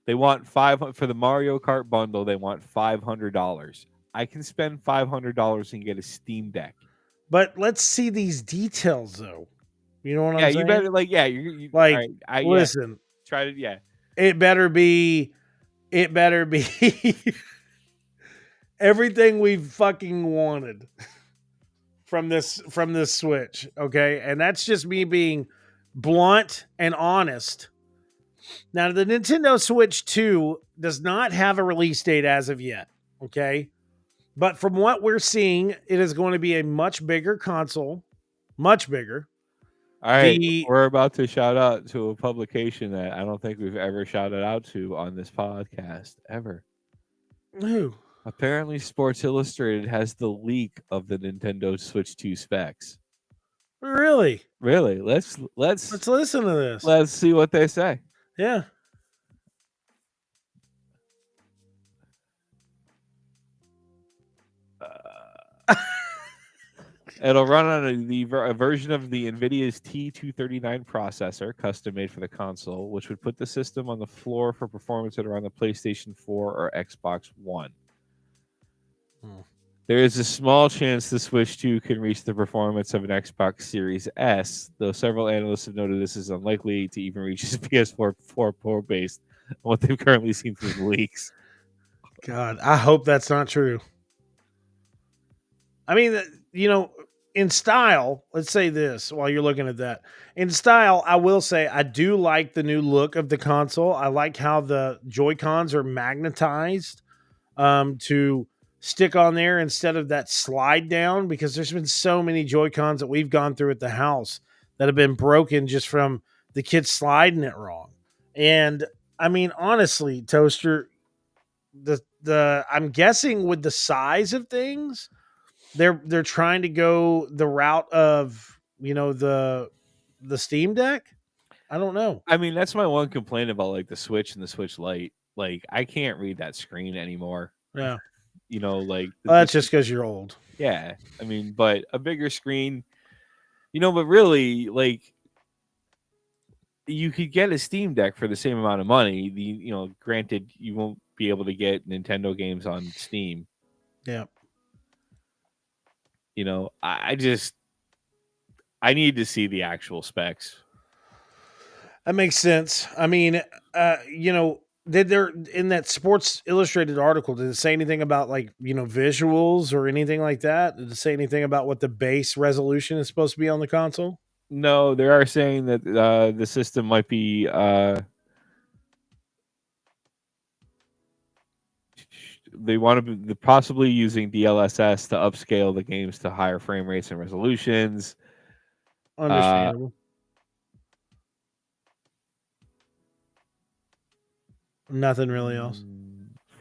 They want $500 for the Mario Kart bundle. They want $500. I can spend $500 and get a Steam Deck. But let's see these details, though. You know what Yeah, I'm you saying? better like you all Like, right. Yeah, listen, try to it better be, it better be everything we've fucking wanted from this Switch. Okay, and that's just me being blunt and honest. Now, the Nintendo Switch 2 does not have a release date as of yet. Okay, but from what we're seeing, it is going to be a much bigger console, much bigger. All right, The we're about to shout out to a publication that I don't think we've ever shouted out to on this podcast ever. Ooh, Apparently, Sports Illustrated has the leak of the Nintendo Switch 2 specs. really? Really? Let's listen to this. Let's see what they say. Yeah. It'll run on a version of the NVIDIA's T239 processor, custom made for the console, which would put the system on the floor for performance at around the PlayStation 4 or Xbox One. There is a small chance the Switch 2 can reach the performance of an Xbox Series S, though several analysts have noted this is unlikely to even reach its PS4 4 Pro based on what they've currently seen through the leaks. God, I hope that's not true. I mean, in style, let's say this while you're looking at that. In style, I will say I do like the new look of the console. I like how the Joy-Cons are magnetized to stick on there instead of that slide down, because there's been so many Joy-Cons that we've gone through at the house that have been broken just from the kids sliding it wrong. And I mean, honestly, Toaster, the I'm guessing with the size of things, they're trying to go the route of the Steam Deck. I don't know. I mean, that's my one complaint about like the Switch and the Switch Lite. Like, I can't read that screen anymore. Yeah, Like that's just because you're old. yeah. I mean, but a bigger screen, but really, like, you could get a Steam Deck for the same amount of money. Granted, you won't be able to get Nintendo games on Steam. Yeah. I need to see the actual specs. That makes sense. I mean, did there in that Sports Illustrated article, did it say anything about like, visuals or anything like that? Did it say anything about what the base resolution is supposed to be on the console? No, they are saying that the system might be they want to be possibly using DLSS to upscale the games to higher frame rates and resolutions. Understandable. Nothing really else.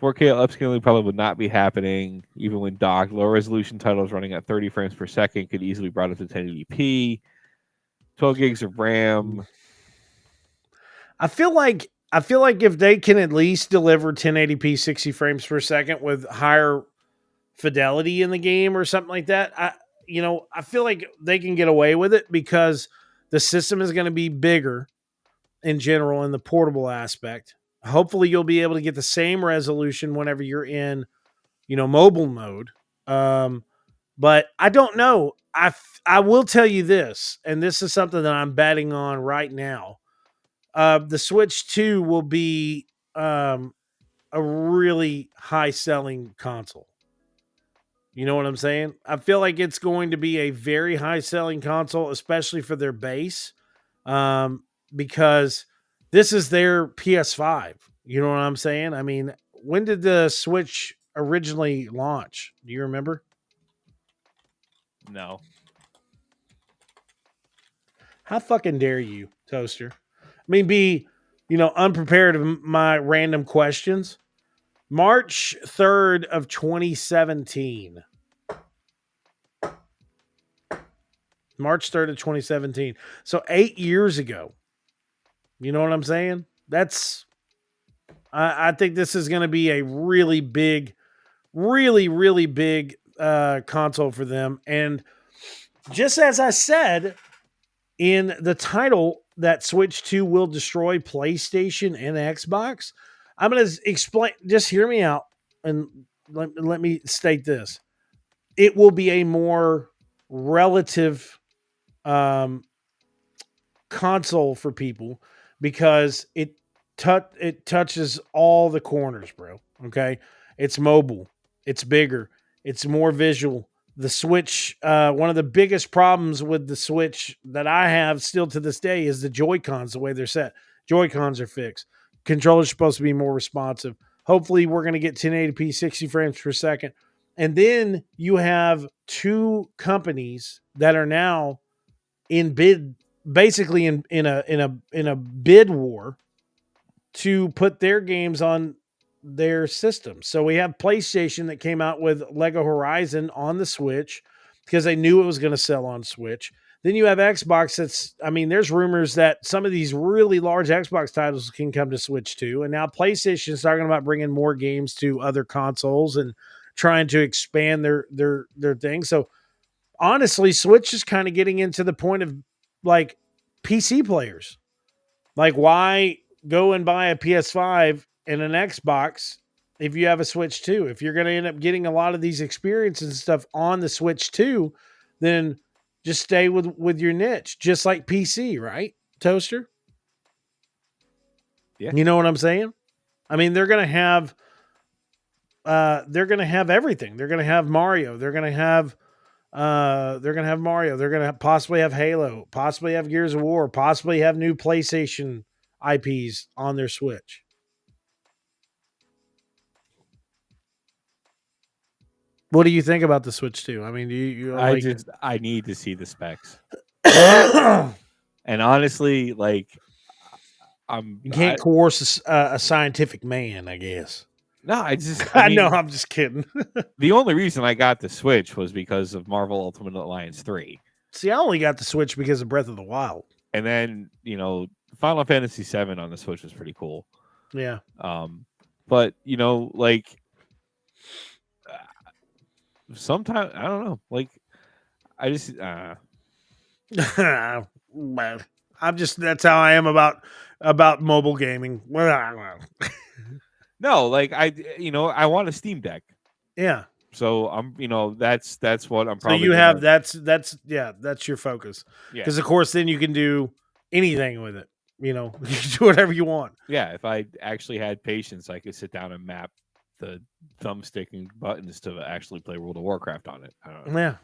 4K upscaling probably would not be happening even when docked. Low resolution titles running at 30 frames per second could easily be brought up to 1080p. 12 gigs of RAM. I feel like if they can at least deliver 1080p 60 frames per second with higher fidelity in the game or something like that, I feel like they can get away with it because the system is going to be bigger in general in the portable aspect. Hopefully you'll be able to get the same resolution whenever you're in, mobile mode. But I don't know. I will tell you this, and this is something that I'm betting on right now. The Switch 2 will be a really high selling console. You know what I'm saying? I feel like it's going to be a very high selling console, especially for their base, because this is their PS5. You know what I'm saying? I mean, when did the Switch originally launch? Do you remember? No. How fucking dare you, Toaster? I mean, be, unprepared of my random questions. March 3rd of 2017. March 3rd of 2017. So 8 years ago. You know what I'm saying? I think this is going to be a really big, really, really big console for them. And just as I said in the title, that Switch 2 will destroy PlayStation and Xbox, I'm going to explain. Just hear me out and let me state this. It will be a more relative console for people because it touches all the corners, bro. Okay, it's mobile, it's bigger, it's more visual. The Switch, one of the biggest problems with the Switch that I have still to this day is the Joy Cons. The way they're set, Joy Cons are fixed. Controllers supposed to be more responsive. Hopefully, we're going to get 1080p, 60 frames per second. And then you have two companies that are now in bid, basically in a bid war to put their games on their system. So we have PlayStation that came out with Lego Horizon on the Switch because they knew it was going to sell on Switch. Then you have Xbox there's rumors that some of these really large Xbox titles can come to Switch too. And now PlayStation is talking about bringing more games to other consoles and trying to expand their thing. So honestly, Switch is kind of getting into the point of like PC players. Like, why go and buy a PS5 and an Xbox if you have a Switch 2? If you're going to end up getting a lot of these experiences and stuff on the Switch 2, then just stay with your niche, just like PC, right, Toaster? Yeah. You know what I'm saying? I mean, they're going to have everything. They're going to have Mario. They're going to have Mario. They're going to possibly have Halo, possibly have Gears of War, possibly have new PlayStation IPs on their Switch. What do you think about the Switch 2? I mean, I need to see the specs. And honestly, like, you can't coerce a scientific man, I guess. No, I know, I'm just kidding. The only reason I got the Switch was because of Marvel Ultimate Alliance 3. See, I only got the Switch because of Breath of the Wild. And then, Final Fantasy 7 on the Switch was pretty cool. Yeah. But, like, sometimes, I don't know. Like, I just... that's how I am about mobile gaming. No, like, I want a Steam Deck. Yeah. So I'm, that's what I'm probably. So you have that's your focus. Yeah. Because of course then you can do anything with it. You can do whatever you want. Yeah. If I actually had patience, I could sit down and map the thumbstick and buttons to actually play World of Warcraft on it. I don't know. Yeah.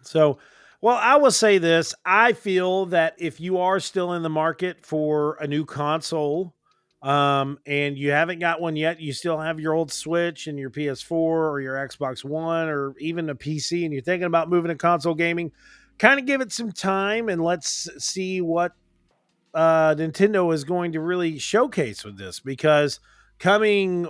So, well, I will say this. I feel that if you are still in the market for a new console, and you haven't got one yet, you still have your old Switch and your PS4 or your Xbox One or even a PC, and you're thinking about moving to console gaming, kind of give it some time and let's see what Nintendo is going to really showcase with this, because coming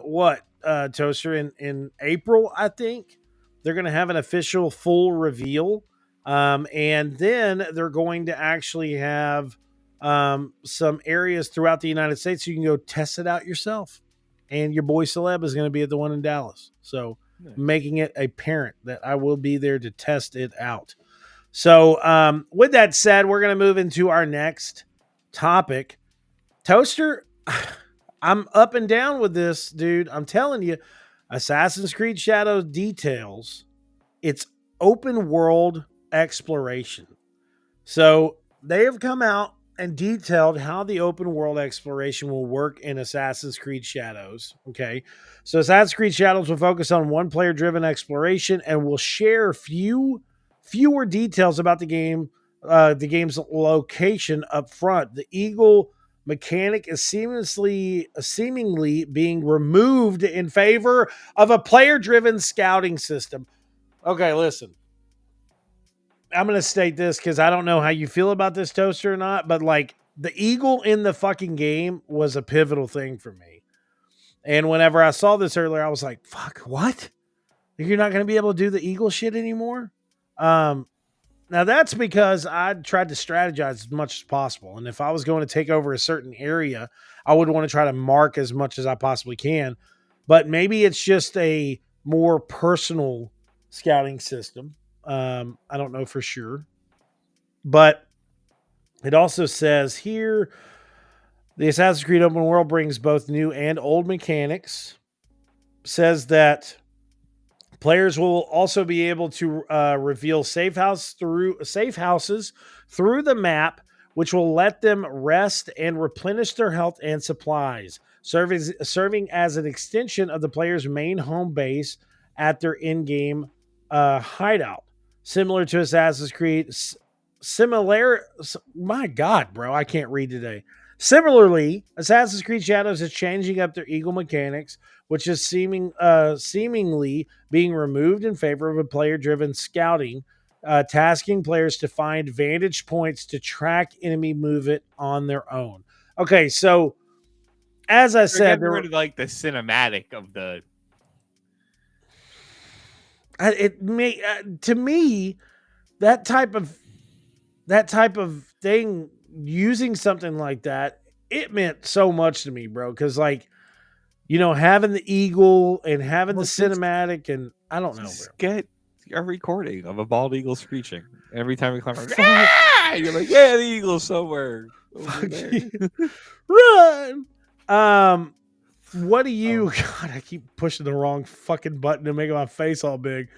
Toaster, in April, I think they're going to have an official full reveal, and then they're going to actually have some areas throughout the United States so you can go test it out yourself. And your boy Soleb is going to be at the one in Dallas. So making it apparent that I will be there to test it out. So with that said, we're going to move into our next topic. Toaster, I'm up and down with this, dude. I'm telling you, Assassin's Creed Shadows details its open world exploration. So they have come out and detailed how the open world exploration will work in Assassin's Creed Shadows. Okay. So Assassin's Creed Shadows will focus on one player driven exploration and will share fewer details about the game's location up front. The Eagle mechanic is seemingly being removed in favor of a player driven scouting system. Okay, listen. I'm going to state this because I don't know how you feel about this, Toaster, or not, but like the Eagle in the fucking game was a pivotal thing for me. And whenever I saw this earlier, I was like, fuck, what? You're not going to be able to do the Eagle shit anymore? Now that's because I tried to strategize as much as possible. And if I was going to take over a certain area, I would want to try to mark as much as I possibly can. But maybe it's just a more personal scouting system. I don't know for sure, but it also says here, the Assassin's Creed open world brings both new and old mechanics. Says that Players will also be able to reveal safe houses through the map, which will let them rest and replenish their health and supplies, serving as an extension of the player's main home base at their in-game hideout, similar to Assassin's Creed. My God, bro, I can't read today. Similarly, Assassin's Creed Shadows is changing up their eagle mechanics, which is seemingly being removed in favor of a player-driven scouting, tasking players to find vantage points to track enemy movement on their own. Okay, so as I They're said, getting rid of like the cinematic of the. to me that type of thing, using something like that, it meant so much to me, bro. Because having the eagle and having the cinematic, and I don't know, bro. Get a recording of a bald eagle screeching every time we climb. Ah! You're like, yeah, the eagle's somewhere over there. Run. What do you? God, I keep pushing the wrong fucking button and making my face all big.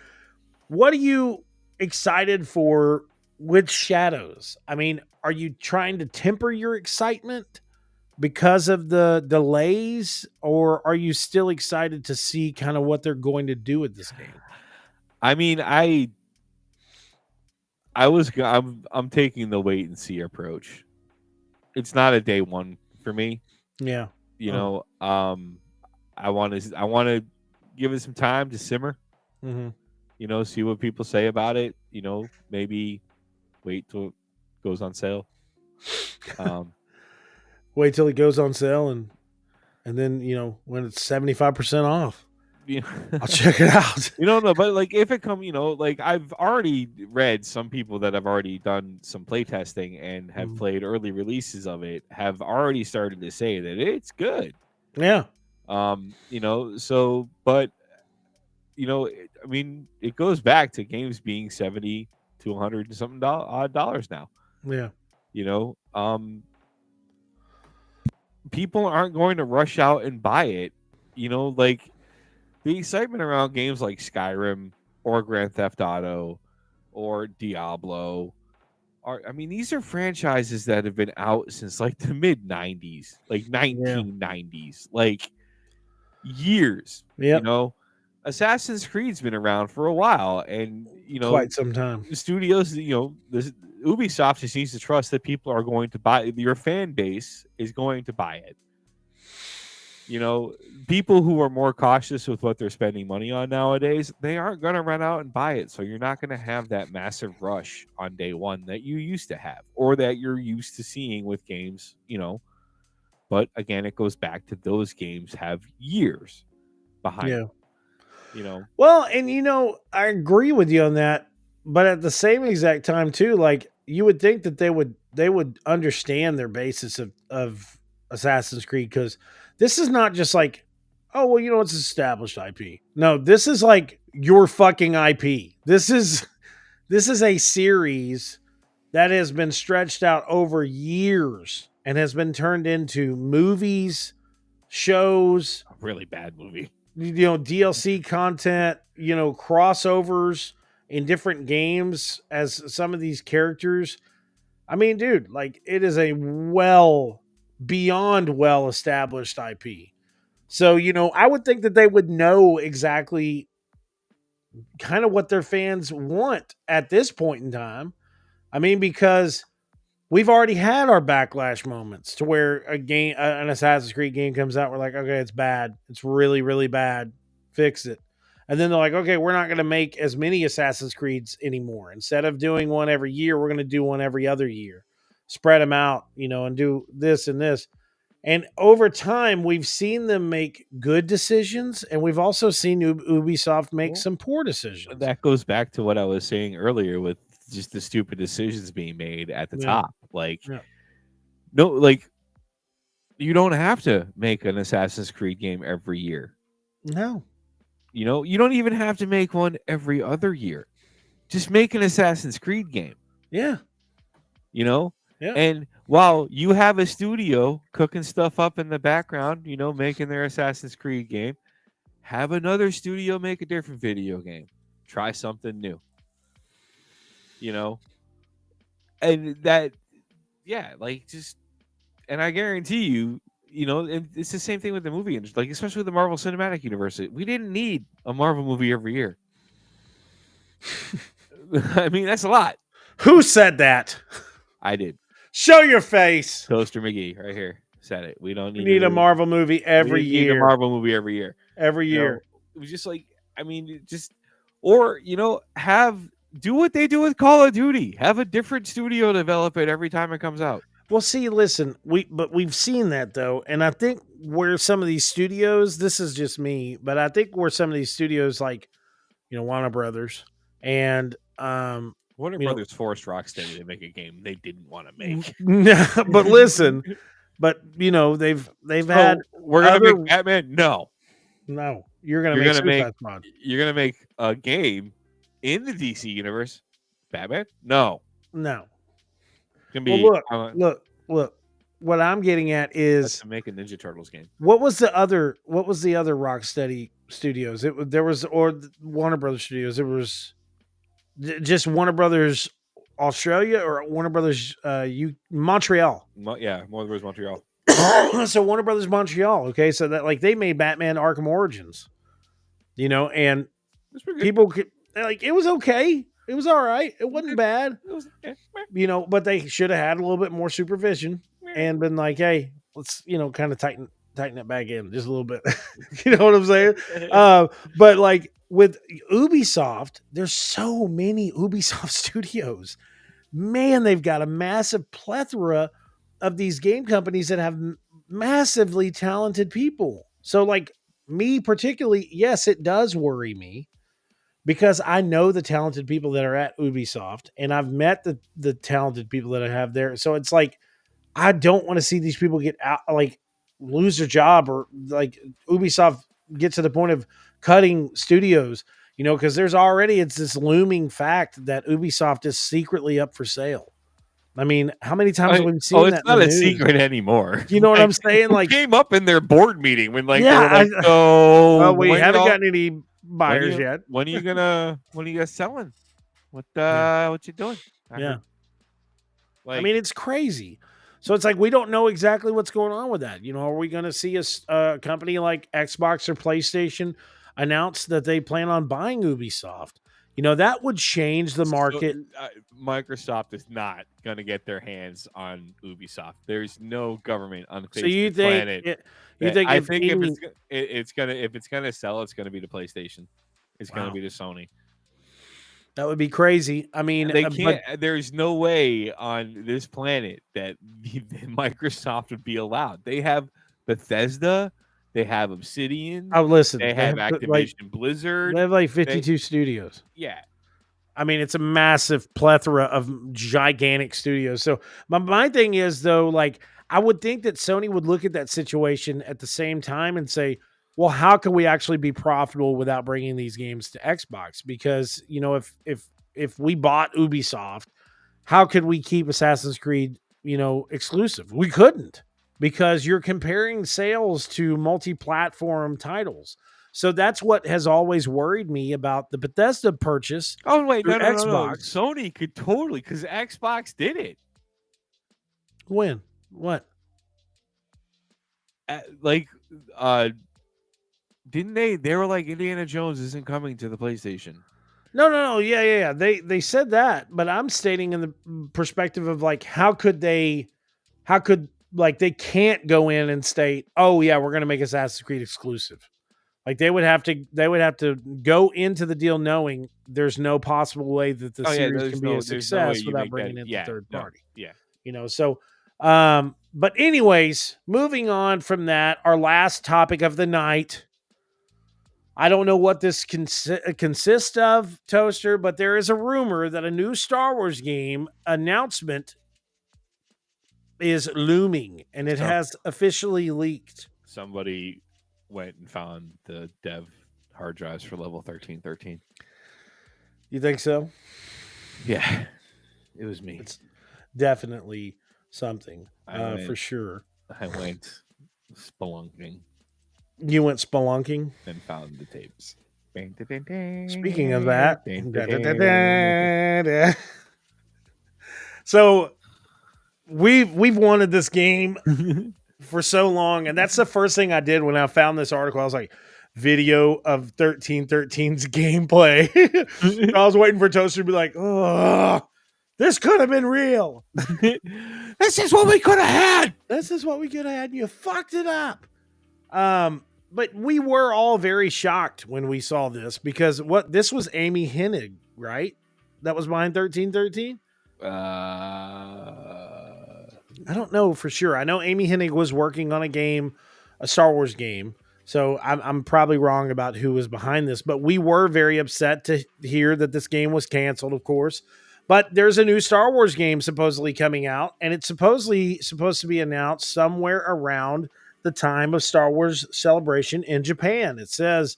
What are you excited for with Shadows? I mean, are you trying to temper your excitement because of the delays, or are you still excited to see kind of what they're going to do with this game? I mean, I'm taking the wait and see approach. It's not a day one for me. Yeah. I want to give it some time to simmer. Mm-hmm. See what people say about it. Maybe wait till it goes on sale. Wait till it goes on sale, and then when it's 75% off, I'll check it out. No, but like if it come, like I've already read some people that have already done some play testing and have played early releases of it have already started to say that it's good. Yeah. So, but I mean, it goes back to games being $70 to $100 and something dollars now. Yeah. People aren't going to rush out and buy it. Like the excitement around games like Skyrim or Grand Theft Auto or Diablo these are franchises that have been out since like the mid 90s, like 1990s, like years. Yep. Assassin's Creed's been around for a while, and quite some time. The studios, Ubisoft just needs to trust that people are going to buy. Your fan base is going to buy it. People who are more cautious with what they're spending money on nowadays, they aren't going to run out and buy it. So you're not going to have that massive rush on day one that you used to have, or that you're used to seeing with games. But again, it goes back to those games have years behind them. Well, and I agree with you on that, but at the same exact time too, like you would think that they would understand their basis of Assassin's Creed, because this is not just like, oh well, it's established IP. No, this is like your fucking IP. This is a series that has been stretched out over years and has been turned into movies, shows, a really bad movie. DLC content, crossovers in different games as some of these characters. I mean, dude, like it is a beyond well established IP. So, I would think that they would know exactly kind of what their fans want at this point in time. I mean, because we've already had our backlash moments to where an Assassin's Creed game comes out. We're like, okay, it's bad. It's really, really bad. Fix it. And then they're like, okay, we're not going to make as many Assassin's Creeds anymore. Instead of doing one every year, we're going to do one every other year. Spread them out, and do this and this. And over time, we've seen them make good decisions, and we've also seen Ubisoft make some poor decisions. That goes back to what I was saying earlier with just the stupid decisions being made at the top. Like, no, like you don't have to make an Assassin's Creed game every year. No. You don't even have to make one every other year. Just make an Assassin's Creed game. Yeah. Yeah. And while you have a studio cooking stuff up in the background, making their Assassin's Creed game, Have another studio make a different video game. Try something new. You know, and that, yeah, like just, and I guarantee you, and it's the same thing with the movie industry, like especially with the Marvel Cinematic Universe. We didn't need a Marvel movie every year. I mean, that's a lot. Who said that? I did. Show your face. Toaster McGee, right here, said it. We don't We need need a Marvel movie every we need a year. Marvel movie every year. Every year. It was just like, I mean, just, or do what they do with Call of Duty. Have a different studio develop it every time it comes out. Well, see, listen, we've seen that though, and I think where some of these studios, this is just me, but I think where some of these studios, like Warner Brothers and Warner Brothers forced Rocksteady to make a game they didn't want to make. But listen, they've had. We're gonna make Batman. No, you're gonna make Suicide Squad. You're gonna make a game in the DC universe. Batman? No. Can be. Well, look. What I'm getting at is to make a Ninja Turtles game. What was the other Rocksteady Studios? There was Warner Brothers Studios. It was just Warner Brothers Australia or Warner Brothers Montreal. Warner Brothers Montreal. So Warner Brothers Montreal. Okay, so that they made Batman Arkham Origins. And people could it was okay. It was all right. It wasn't bad. But they should have had a little bit more supervision and been like, hey, let's kind of tighten it back in just a little bit. You know what I'm saying? But with Ubisoft, there's so many Ubisoft studios. Man, they've got a massive plethora of these game companies that have massively talented people. So me particularly, yes, it does worry me because I know the talented people that are at Ubisoft and I've met the talented people that I have there. So it's I don't want to see these people get out, lose their job or Ubisoft get to the point of cutting studios, because it's this looming fact that Ubisoft is secretly up for sale. I mean, how many times have we seen that? It's not a secret anymore. You know what I'm saying? It came up in their board meeting when we haven't gotten any buyers yet. When are you guys selling? What you doing? I mean, it's crazy. So it's we don't know exactly what's going on with that. Are we going to see a company like Xbox or PlayStation announce that they plan on buying Ubisoft? That would change the market. So, Microsoft is not going to get their hands on Ubisoft. There's no government on the face of the planet. If it's gonna sell, it's gonna be to PlayStation. It's gonna be to Sony. That would be crazy. I mean, they can't. There's no way on this planet that Microsoft would be allowed. They have Bethesda. They have Obsidian. Oh, listen. They have Activision Blizzard. They have 52 studios. Yeah. I mean, it's a massive plethora of gigantic studios. So my thing is, though, I would think that Sony would look at that situation at the same time and say, well, how can we actually be profitable without bringing these games to Xbox? Because, if we bought Ubisoft, how could we keep Assassin's Creed, exclusive? We couldn't, because you're comparing sales to multi-platform titles. So that's what has always worried me about the Bethesda purchase. Oh, wait, no, Xbox. No. Sony could totally, because Xbox did it. When? What? Didn't they? They were like, Indiana Jones isn't coming to the PlayStation. No. Yeah. They said that, but I'm stating in the perspective of how could they can't go in and state, oh yeah, we're going to make Assassin's Creed exclusive. They would have to go into the deal knowing there's no possible way that the series can be a success without bringing in the third party. Yeah. So, but anyways, moving on from that, our last topic of the night. I don't know what this consists of, Toaster, but there is a rumor that a new Star Wars game announcement is looming, and it has officially leaked. Somebody went and found the dev hard drives for level 1313. You think so? Yeah, it was me. It's definitely something, for sure. I went spelunking. You went spelunking. and found the tapes. Speaking of that, so we've wanted this game for so long, and that's the first thing I did when I found this article. I was like, video of 1313's gameplay. I was waiting for Toaster to be like, oh, this could have been real. This is what we could have had. This is what we could have had, and you fucked it up. But we were all very shocked when we saw this because this was Amy Hennig, right? That was behind 1313. I don't know for sure. I know Amy Hennig was working on a Star Wars game. So I'm probably wrong about who was behind this, but we were very upset to hear that this game was canceled, of course. But there's a new Star Wars game supposedly coming out, and it's supposedly supposed to be announced somewhere around the time of Star Wars Celebration in Japan. It says,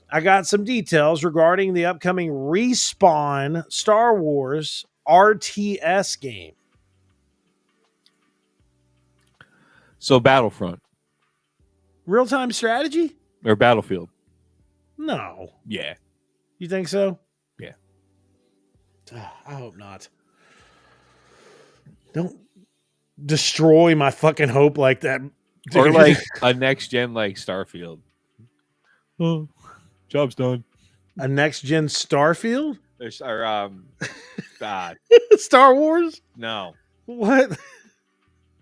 I got some details regarding the upcoming Respawn Star Wars RTS game. So Battlefront. Real-time strategy? Or Battlefield. No. Yeah. You think so? Yeah. I hope not. Don't destroy my fucking hope like that. Or like a next gen like Starfield. Oh, job's done. A next gen Starfield? Star Wars? No. What?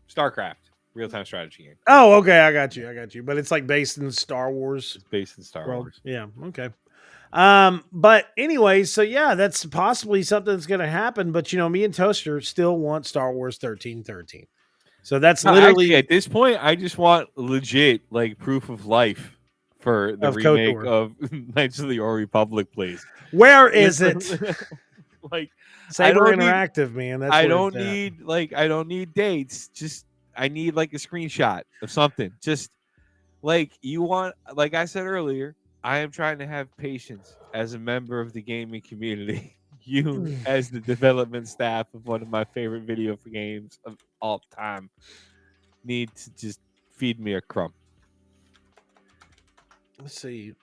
StarCraft. Real-time strategy game. Oh, okay. I got you. But it's like based in Star Wars. It's based in Star Wars. Yeah. Okay. But anyway, so yeah, that's possibly something that's going to happen. But me and Toaster still want Star Wars 1313. So that's literally actually, at this point, I just want legit like proof of life for the remake of Knights of the Old Republic, please. Where is it? Like Saber Interactive, man. That's I don't need dates. Just I need like a screenshot of something. Just like like I said earlier, I am trying to have patience as a member of the gaming community. You, as the development staff of one of my favorite video games of all time, need to just feed me a crumb. Let's see.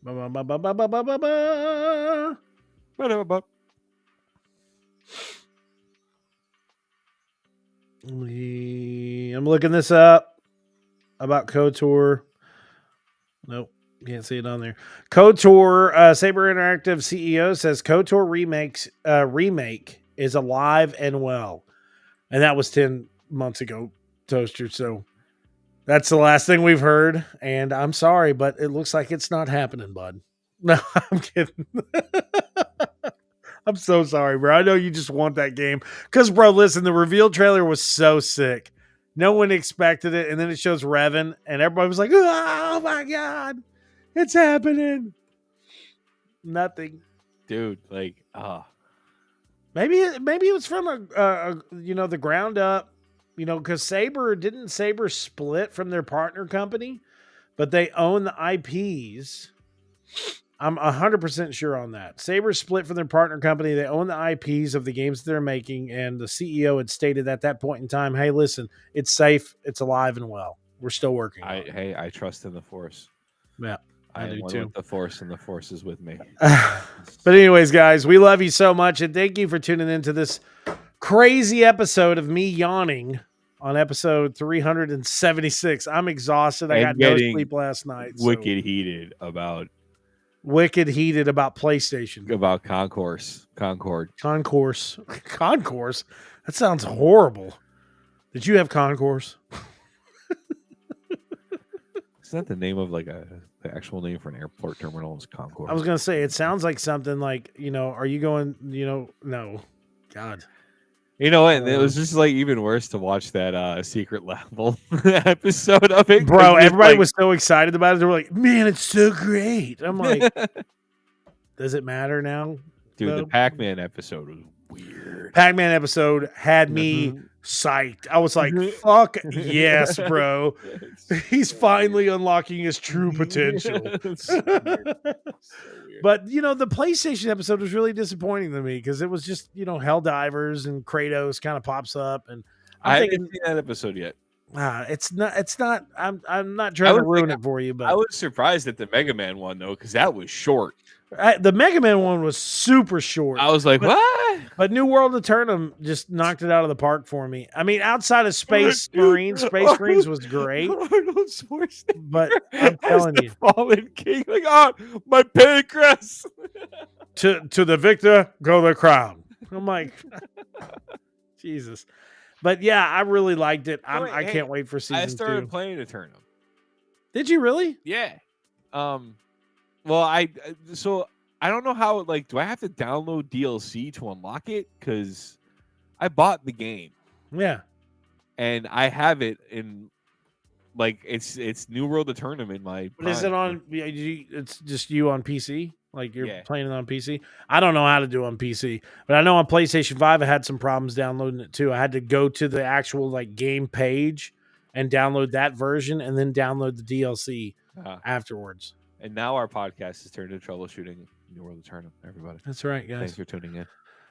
I'm looking this up about KOTOR. Nope. Can't see it on there. KOTOR, Saber Interactive CEO says KOTOR remake is alive and well. And that was 10 months ago, Toaster. So that's the last thing we've heard. And I'm sorry, but it looks like it's not happening, bud. No, I'm kidding. I'm so sorry, bro. I know you just want that game. Because, bro, listen, the reveal trailer was so sick. No one expected it. And then it shows Revan. And everybody was like, oh, my God. It's happening. Nothing, dude. Like, maybe it was from the ground up, because Saber split from their partner company, but they own the IPs. I'm 100% sure on that. Saber split from their partner company. They own the IPs of the games that they're making, and the CEO had stated at that point in time, "Hey, listen, it's safe, it's alive and well. We're still working." I trust in the Force. Yeah. I do too. With the Force, and the Force is with me. But anyways, guys, we love you so much, and thank you for tuning into this crazy episode of me yawning on episode 376. I'm exhausted. I got no sleep last night. Wicked heated about PlayStation. About Concord. Concourse? That sounds horrible. Did you have Concourse? Is that the name of like the actual name for an airport terminal is Concourse? I was going to say, it sounds like something like, are you going, no. God. You know what? It was just like even worse to watch that secret level episode of it. Bro, everybody was so excited about it. They were like, man, it's so great. I'm like, does it matter now? Dude, the Pac-Man episode was weird. Pac-Man episode had me psyched. I was like, fuck yes, bro. He's finally unlocking his true potential. So weird. But, the PlayStation episode was really disappointing to me because it was just, Helldivers and Kratos kind of pops up. And I haven't seen that episode yet. It's not. I'm not trying to ruin it for you, I but was surprised at the Mega Man one though, because that was short. the Mega Man one was super short. I was like, what? But New World of Turnham just knocked it out of the park for me. I mean, outside of Space Marines was great. Arnold Schwarzenegger But I'm telling you, Fallen King, like, oh, my pancreas. to the victor go the crown. I'm like, Jesus. But yeah, I really liked it. I can't wait for season 2. I started playing Eternum. Did you really? Yeah. Well, I don't know how. Like, do I have to download DLC to unlock it? Because I bought the game. Yeah. And I have it in, like, it's New World of Tournament in my. But is it on? It's just you on PC. Like you're playing it on PC. I don't know how to do it on PC, but I know on PlayStation 5 I had some problems downloading it too. I had to go to the actual like game page and download that version, and then download the DLC afterwards. And now our podcast has turned into troubleshooting New World of Tournament. Everybody, that's right, guys. Thanks for tuning in.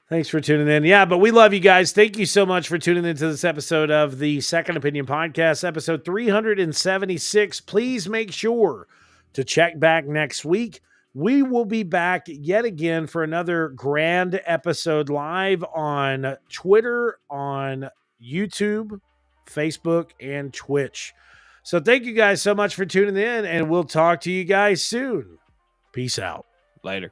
Thanks for tuning in. Yeah, but we love you guys. Thank you so much for tuning into this episode of the Second Opinion Podcast, episode 376. Please make sure to check back next week. We will be back yet again for another grand episode live on Twitter, on YouTube, Facebook, and Twitch. So thank you guys so much for tuning in, and we'll talk to you guys soon. Peace out. Later.